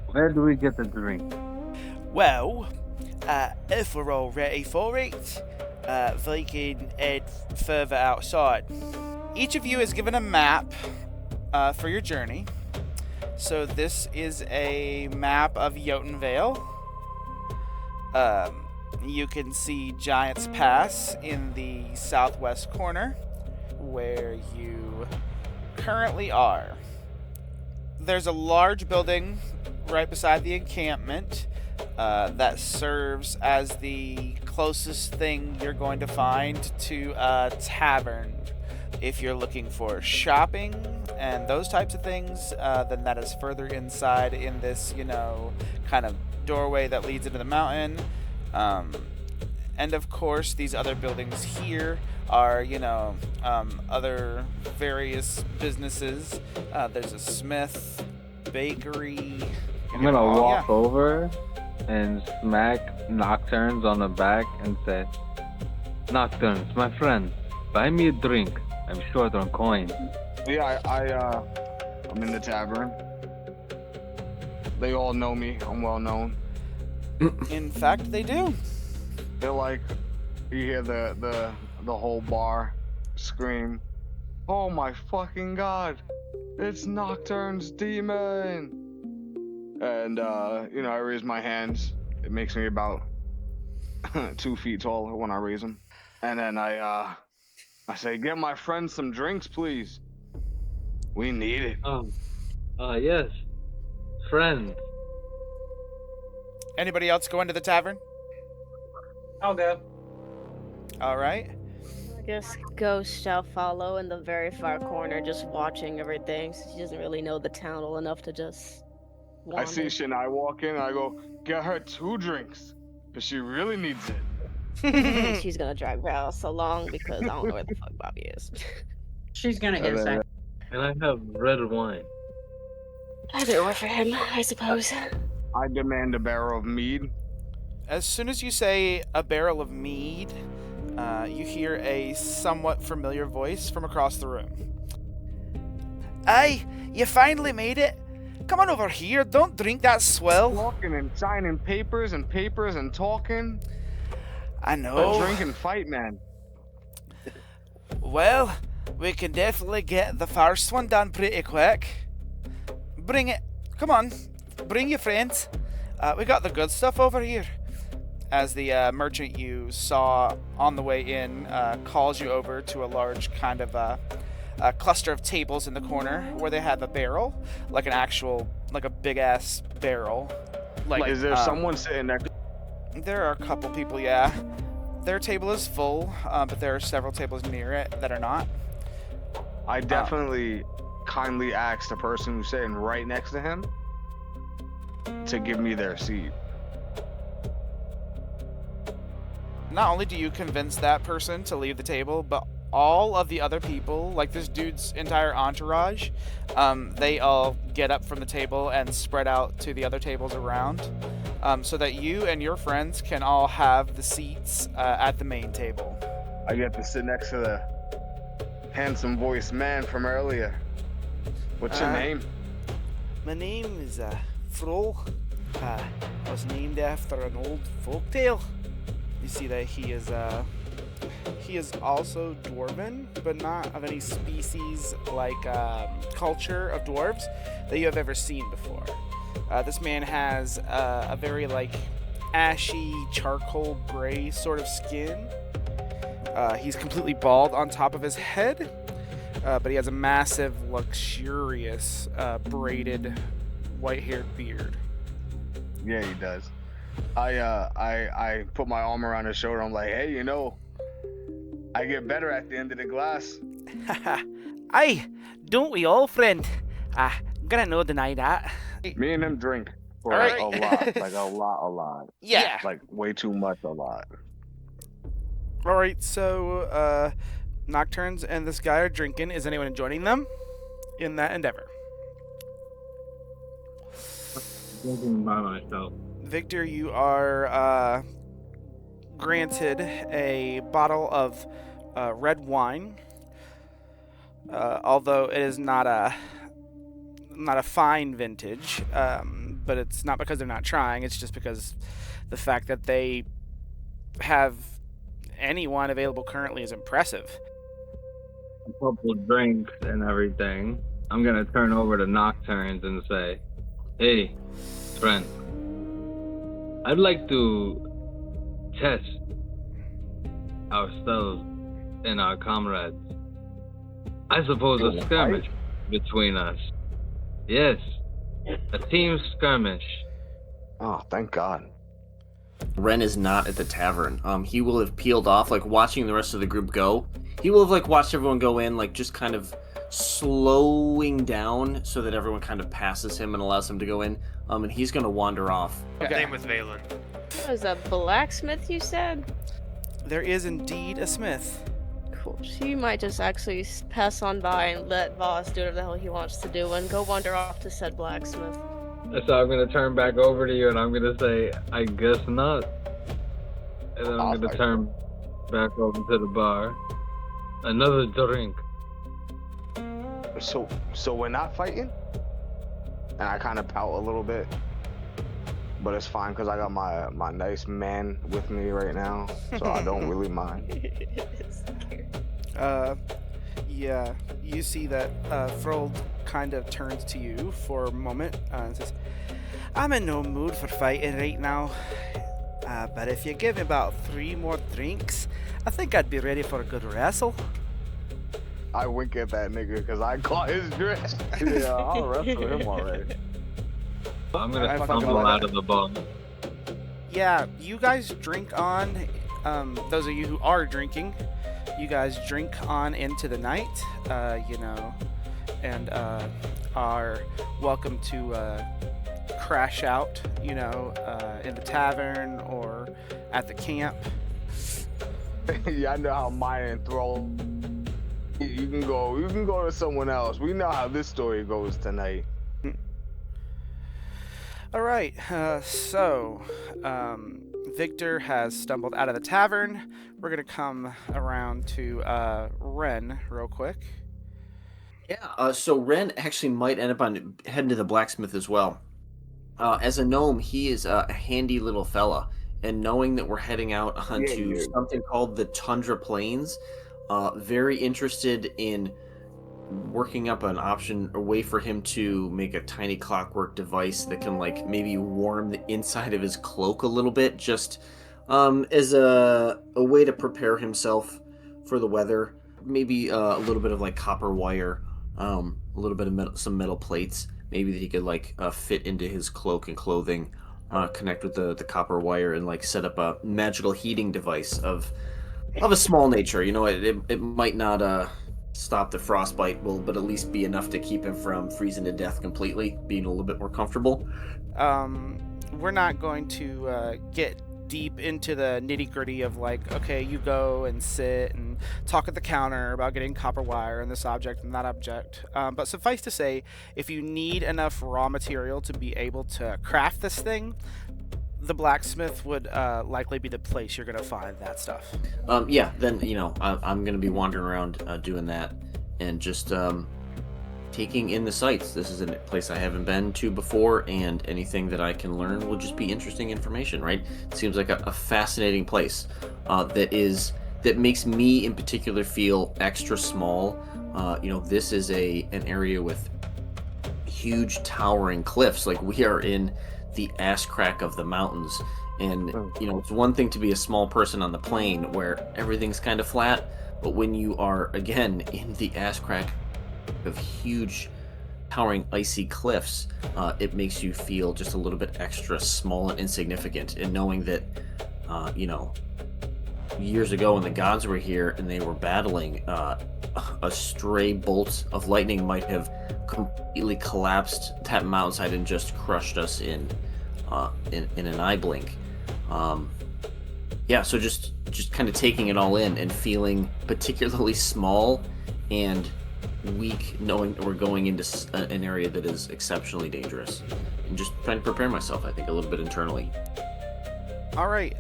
Where do we get the drink? Well, if we're all ready for it, we can head further outside. Each of you is given a map for your journey. So this is a map of Jotunvale. You can see Giant's Pass in the southwest corner, where you currently are. There's a large building right beside the encampment that serves as the closest thing you're going to find to a tavern. If you're looking for shopping and those types of things, then that is further inside in this, kind of doorway that leads into the mountain. And of course, these other buildings here are, other various businesses. There's a smith, bakery. I'm gonna walk over and smack Nocturnes on the back and say, Nocturnes, my friend, buy me a drink. I'm short on coin. Yeah, I'm in the tavern. They all know me. I'm well known. In fact, they do. They're like, you hear the whole bar scream, "Oh my fucking god, it's Nocturne's demon!" And I raise my hands. It makes me about 2 feet taller when I raise them. And then I say, "Get my friend some drinks, please. We need it." Yes, friend. Anybody else going to the tavern? I'll go. All right. I guess Ghost shall follow in the very far corner, just watching everything. She doesn't really know the town well enough to just wander. I see Shania walk in, and I go, "Get her 2 drinks, because she really needs it." She's gonna drag Rouse along because I don't know where the fuck Bobby is. She's gonna hit And I have red wine. I do it for him, I suppose. I demand a barrel of mead. As soon as you say a barrel of mead, you hear a somewhat familiar voice from across the room. Aye, you finally made it. Come on over here. Don't drink that swill. Talking and signing papers and talking. I know. Drink and fight, man. Well, we can definitely get the first one done pretty quick. Bring it. Come on. Bring your friends. We got the good stuff over here. As the merchant you saw on the way in calls you over to a large kind of a cluster of tables in the corner where they have a barrel, like a big ass barrel. Like, is there someone sitting next? There are a couple people, yeah. Their table is full, but there are several tables near it that are not. I definitely kindly asked the person who's sitting right next to him to give me their seat. Not only do you convince that person to leave the table, but all of the other people, like this dude's entire entourage, they all get up from the table and spread out to the other tables around, so that you and your friends can all have the seats at the main table. I get to sit next to the handsome voiced man from earlier. What's your name? My name is Fro. I was named after an old folktale. You see that he is also dwarven, but not of any species like culture of dwarves that you have ever seen before. This man has a very ashy charcoal gray sort of skin. He's completely bald on top of his head, but he has a massive, luxurious, braided, white-haired beard. Yeah, he does. I put my arm around his shoulder. I'm like, hey, I get better at the end of the glass. Aye, don't we all, friend? Gonna no deny that. Me and him drink for All right. a lot, like a lot. Yeah. Like way too much, a lot. All right, so Nocturnes and this guy are drinking. Is anyone joining them in that endeavor? Drinking by myself. Victor, you are granted a bottle of red wine, although it is not a fine vintage. But it's not because they're not trying. It's just because the fact that they have any wine available currently is impressive. A couple drinks and everything. I'm gonna turn over to Nocturnes and say, hey, friend. I'd like to test ourselves and our comrades. I suppose a skirmish between us. Yes, a team skirmish. Oh, thank God. Ren is not at the tavern. He will have peeled off, watching the rest of the group go. He will have watched everyone go in, just kind of slowing down so that everyone kind of passes him and allows him to go in. And he's gonna wander off. Okay. Same with Valen. What is a blacksmith, you said? There is indeed a smith. Cool. She might just actually pass on by and let Voss do whatever the hell he wants to do and go wander off to said blacksmith. So I'm gonna turn back over to you and I'm gonna say, I guess not. And then I'm gonna turn back over to the bar. Another drink. So we're not fighting? And I kind of pout a little bit. But it's fine because I got my nice man with me right now. So I don't really mind. Yeah, you see that Frold kind of turns to you for a moment and says, I'm in no mood for fighting right now, but if you give me about 3 more drinks, I think I'd be ready for a good wrestle. I wink at that nigga because I caught his dress. Yeah, I'll wrestle him already. I'm gonna stumble out of the bar. Yeah, you guys drink on, those of you who are drinking, you guys drink on into the night, and are welcome to crash out, in the tavern or at the camp. Yeah, I know how Maya and Thrall. You can go to someone else. We know how this story goes tonight. All right. Victor has stumbled out of the tavern. We're gonna come around to Ren real quick. Yeah. So Ren actually might end up on heading to the blacksmith as well. As a gnome, he is a handy little fella, and knowing that we're heading out onto something called the Tundra Plains, very interested in working up an option, a way for him to make a tiny clockwork device that can like maybe warm the inside of his cloak a little bit, just as a way to prepare himself for the weather. Maybe a little bit of like copper wire, a little bit of some metal plates, maybe that he could like fit into his cloak and clothing, connect with the copper wire and like set up a magical heating device of a small nature. You know, it might not stop the frostbite, but at least be enough to keep him from freezing to death completely, being a little bit more comfortable. We're not going to get deep into the nitty-gritty of like, okay, you go and sit and talk at the counter about getting copper wire and this object and that object. But suffice to say, if you need enough raw material to be able to craft this thing, the blacksmith would likely be the place you're going to find that stuff. Yeah, then, you know, I'm going to be wandering around doing that and just taking in the sights. This is a place I haven't been to before, and anything that I can learn will just be interesting information, right? It seems like a fascinating place that makes me in particular feel extra small. You know, this is an area with huge towering cliffs. Like, we are in the ass crack of the mountains, and you know, it's one thing to be a small person on the plain where everything's kind of flat, but when you are again in the ass crack of huge towering icy cliffs, it makes you feel just a little bit extra small and insignificant. And knowing that you know, years ago when the gods were here and they were battling, a stray bolt of lightning might have completely collapsed that mountainside and just crushed us in an eye blink. Yeah, so just kind of taking it all in and feeling particularly small and weak, knowing that we're going into an area that is exceptionally dangerous, and just trying to prepare myself, I think, a little bit internally. All right,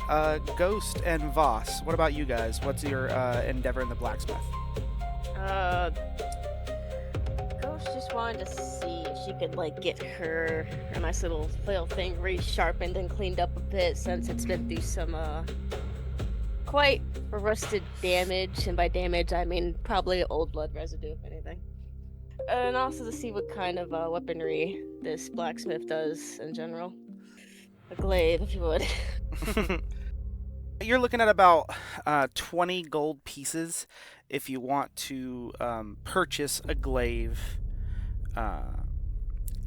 Ghost and Voss, what about you guys? What's your endeavor in the blacksmith? Ghost just wanted to see if she could like get her nice little flail thing resharpened and cleaned up a bit, since it's been through some quite rusted damage, and by damage I mean probably old blood residue, if anything. And also to see what kind of weaponry this blacksmith does in general. A glaive, if you would. You're looking at about 20 gold pieces if you want to purchase a glaive.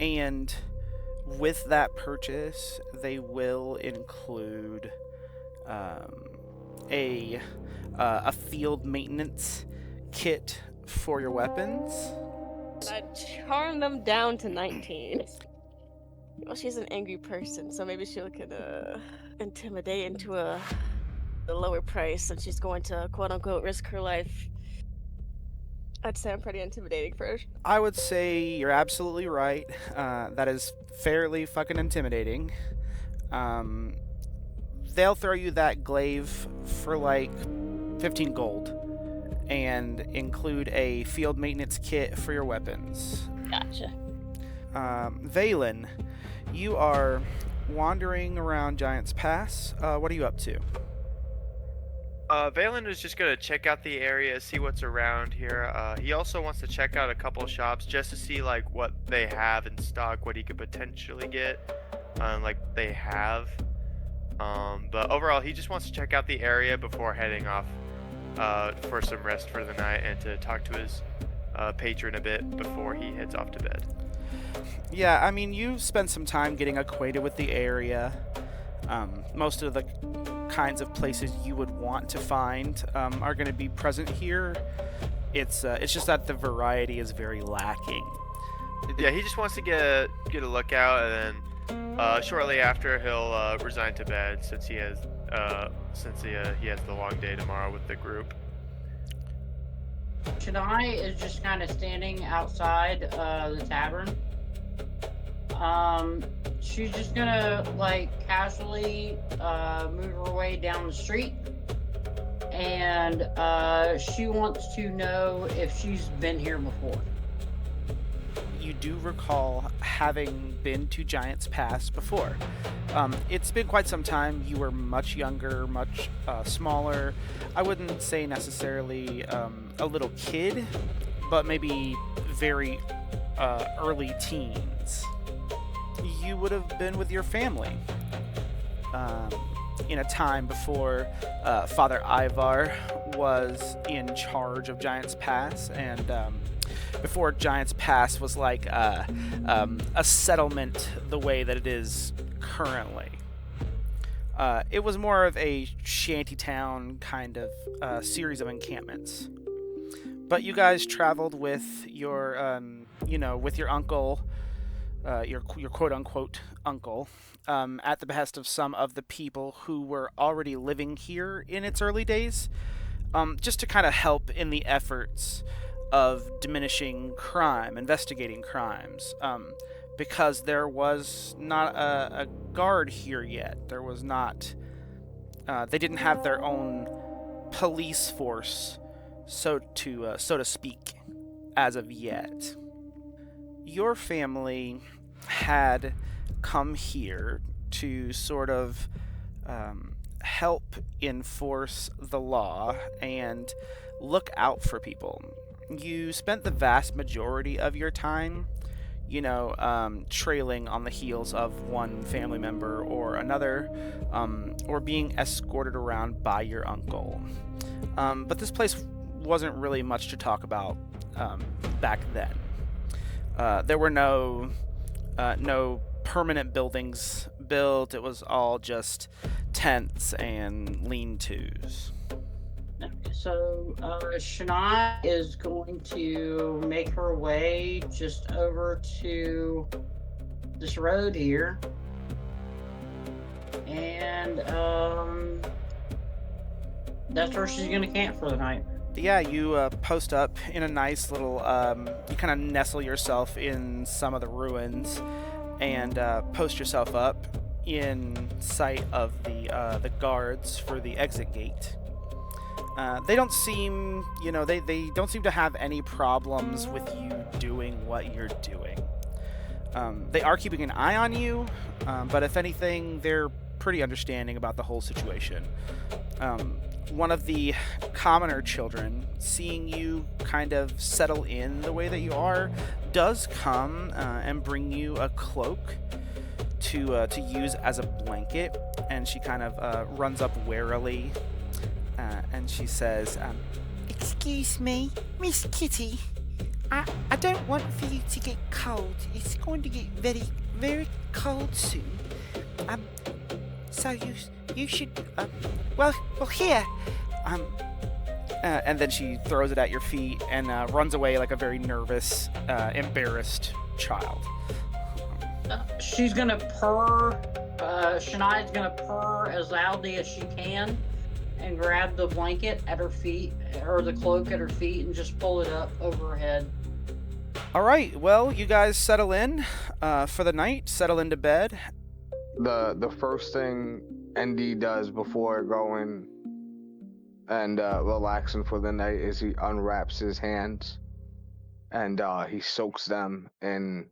And with that purchase, they will include a field maintenance kit for your weapons. I'd charm them down to 19. Well, she's an angry person, so maybe she'll could intimidate into a lower price, and she's going to quote-unquote risk her life. I'd say I'm pretty intimidating for her. I would say you're absolutely right. That is fairly fucking intimidating. They'll throw you that glaive for like 15 gold and include a field maintenance kit for your weapons. Gotcha. Valen, you are wandering around Giant's Pass. What are you up to? Valen is just gonna check out the area, see what's around here. He also wants to check out a couple of shops just to see like what they have in stock, what he could potentially get, like they have. But overall, he just wants to check out the area before heading off for some rest for the night, and to talk to his patron a bit before he heads off to bed. Yeah, I mean, you spent some time getting acquainted with the area. Most of the kinds of places you would want to find are going to be present here. It's just that the variety is very lacking. Yeah, he just wants to get a look out, and then shortly after he'll resign to bed, since he has the long day tomorrow with the group. Chennai is just kind of standing outside the tavern. she's just gonna like casually move her way down the street, and she wants to know if she's been here before. You do recall having been to Giant's Pass before. It's been quite some time. You were much younger, much smaller. I wouldn't say necessarily a little kid, but maybe very early teens. You would have been with your family in a time before Father Ivar was in charge of Giant's Pass, and before Giant's Pass was like a settlement the way that it is currently. It was more of a shantytown kind of series of encampments. But you guys traveled with your, with your uncle, your quote-unquote uncle, at the behest of some of the people who were already living here in its early days, just to kind of help in the efforts of diminishing crime, investigating crimes, because there was not a guard here yet. There was not. They didn't have their own police force, so to speak, as of yet. Your family had come here to sort of help enforce the law and look out for people. You spent the vast majority of your time, trailing on the heels of one family member or another, or being escorted around by your uncle. But this place wasn't really much to talk about back then. There were no permanent buildings built. It was all just tents and lean-tos. So Shania is going to make her way just over to this road here, and that's where she's going to camp for the night. Yeah, you post up in a nice little, you kind of nestle yourself in some of the ruins and post yourself up in sight of the guards for the exit gate. They don't seem, they don't seem to have any problems with you doing what you're doing. They are keeping an eye on you, but if anything, they're pretty understanding about the whole situation. One of the commoner children, seeing you kind of settle in the way that you are, does come and bring you a cloak to use as a blanket, and she kind of runs up warily, and she says, Excuse me, Miss Kitty. I don't want for you to get cold. It's going to get very, very cold soon. So you should, well, here. And then she throws it at your feet and runs away like a very nervous, embarrassed child. She's gonna purr. Shania's gonna purr as loudly as she can, and grab the blanket at her feet, or the cloak at her feet, and just pull it up over her head. All right. Well, you guys settle in for the night. Settle into bed. The first thing ND does before going and relaxing for the night is he unwraps his hands and he soaks them in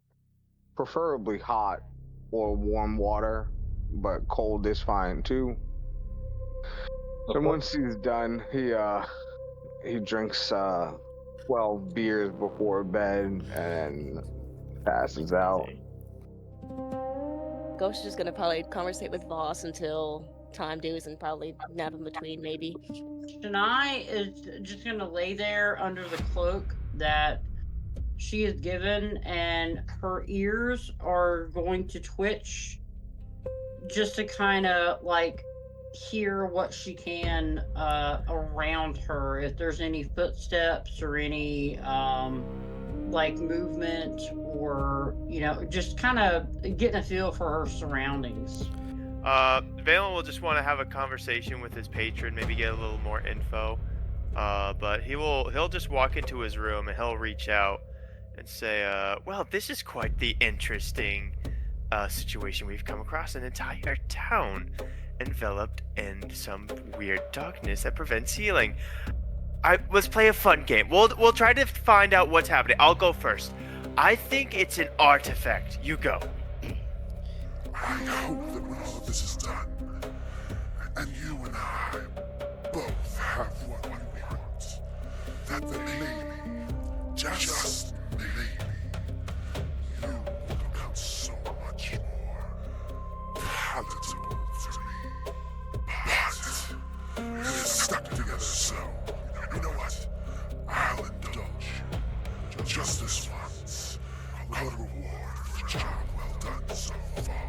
preferably hot or warm water, but cold is fine too. And once he's done, he drinks 12 beers before bed and passes out. Ghost is just gonna probably conversate with Voss until time dews and probably nap in between, maybe. Shania is just gonna lay there under the cloak that she is given, and her ears are going to twitch just to kind of like hear what she can around her, if there's any footsteps or any like movement, or just kind of getting a feel for her surroundings. Valen will just want to have a conversation with his patron, maybe get a little more info. But he'll just walk into his room and he'll reach out and say, well, this is quite the interesting situation. We've come across an entire town enveloped in some weird darkness that prevents healing. Let's play a fun game. We'll try to find out what's happening. I'll go first. I think it's an artifact. You go. I hope that when all of this is done, and you and I both have what we want, that the maybe, just maybe, you will become so much more palatable to me. But we're stuck together, so you know what? I'll indulge you just this once. Call it a reward for a job well done so far.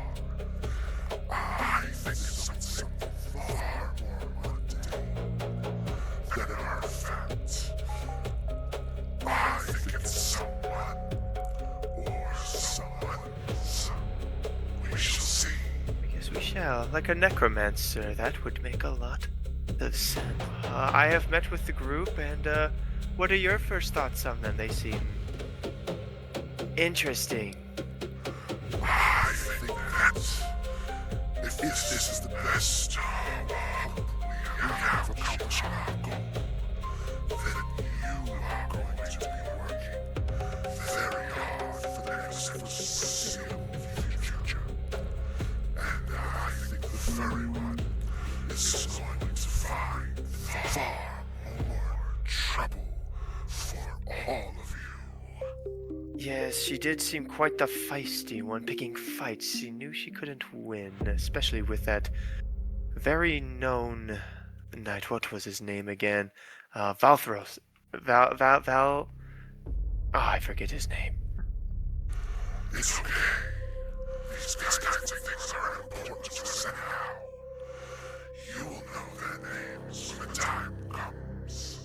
I think it's something far more mundane than an artifact. I think it's someone or someone's. We shall see. I guess we shall. Like a necromancer, that would make a lot of sense. I have met with the group, and what are your first thoughts on them? They seem interesting. I think that if this is the best we have accomplished our goal, then you are going to be working very hard for the next foreseeable future. And I think the furry one is going to find far more trouble for all of you. Yes, she did seem quite the feisty one, picking fights. She knew she couldn't win, especially with that very known knight. What was his name again? Valthros. Oh, I forget his name. It's okay. These kinds of things are important to us anyhow. You will know their names when the time comes.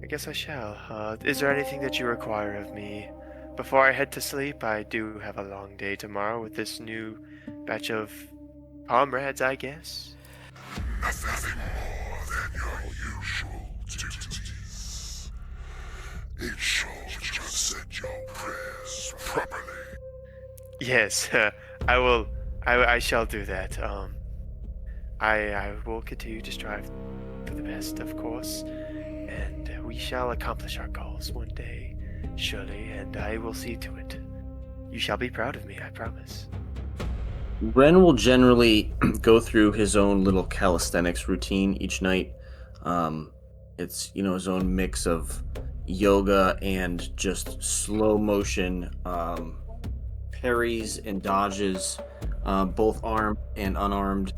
I guess I shall. Is there anything that you require of me? Before I head to sleep, I do have a long day tomorrow with this new batch of comrades, I guess. Nothing more than your usual duties. Each soul just said your prayers properly. Yes, I will. I shall do that. I will continue to strive for the best, of course, and we shall accomplish our goals one day, surely, and I will see to it. You shall be proud of me, I promise. Ren will generally go through his own little calisthenics routine each night. It's, his own mix of yoga and just slow motion parries and dodges, both armed and unarmed.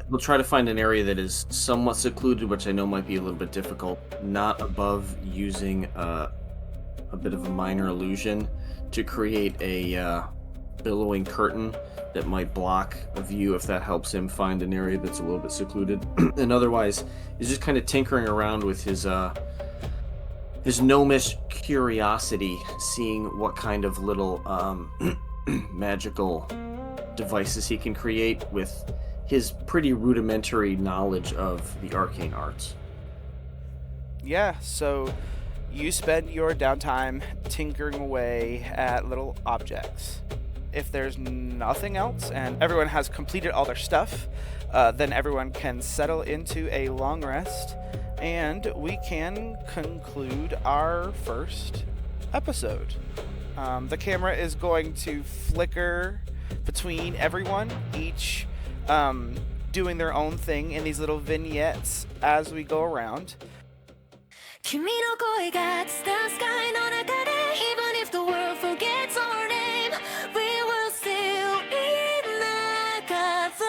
We'll try to find an area that is somewhat secluded, which I know might be a little bit difficult, not above using a bit of a minor illusion to create a billowing curtain that might block a view if that helps him find an area that's a little bit secluded. And otherwise, he's just kind of tinkering around with his gnomish curiosity, seeing what kind of little magical devices he can create with his pretty rudimentary knowledge of the arcane arts. Yeah, so you spend your downtime tinkering away at little objects. If there's nothing else and everyone has completed all their stuff, then everyone can settle into a long rest and we can conclude our first episode. The camera is going to flicker between everyone, each doing their own thing in these little vignettes as we go around. Even if the world forgets our name, we will still be like a flame.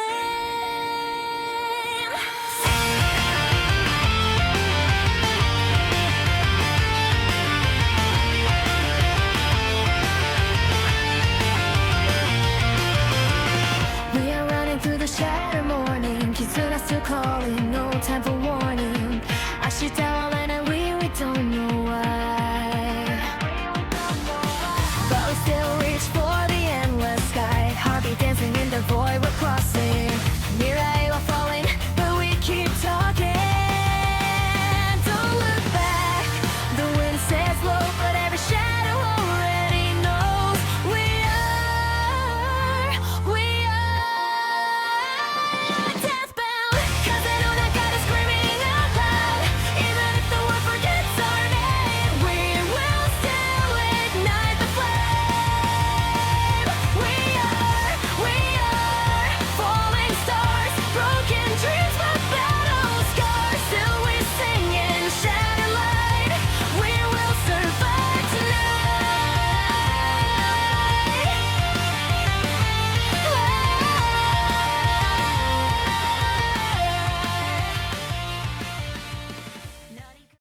We are running through the shattered morning. Kitsuna still calling, no time for warning. I should tell and we don't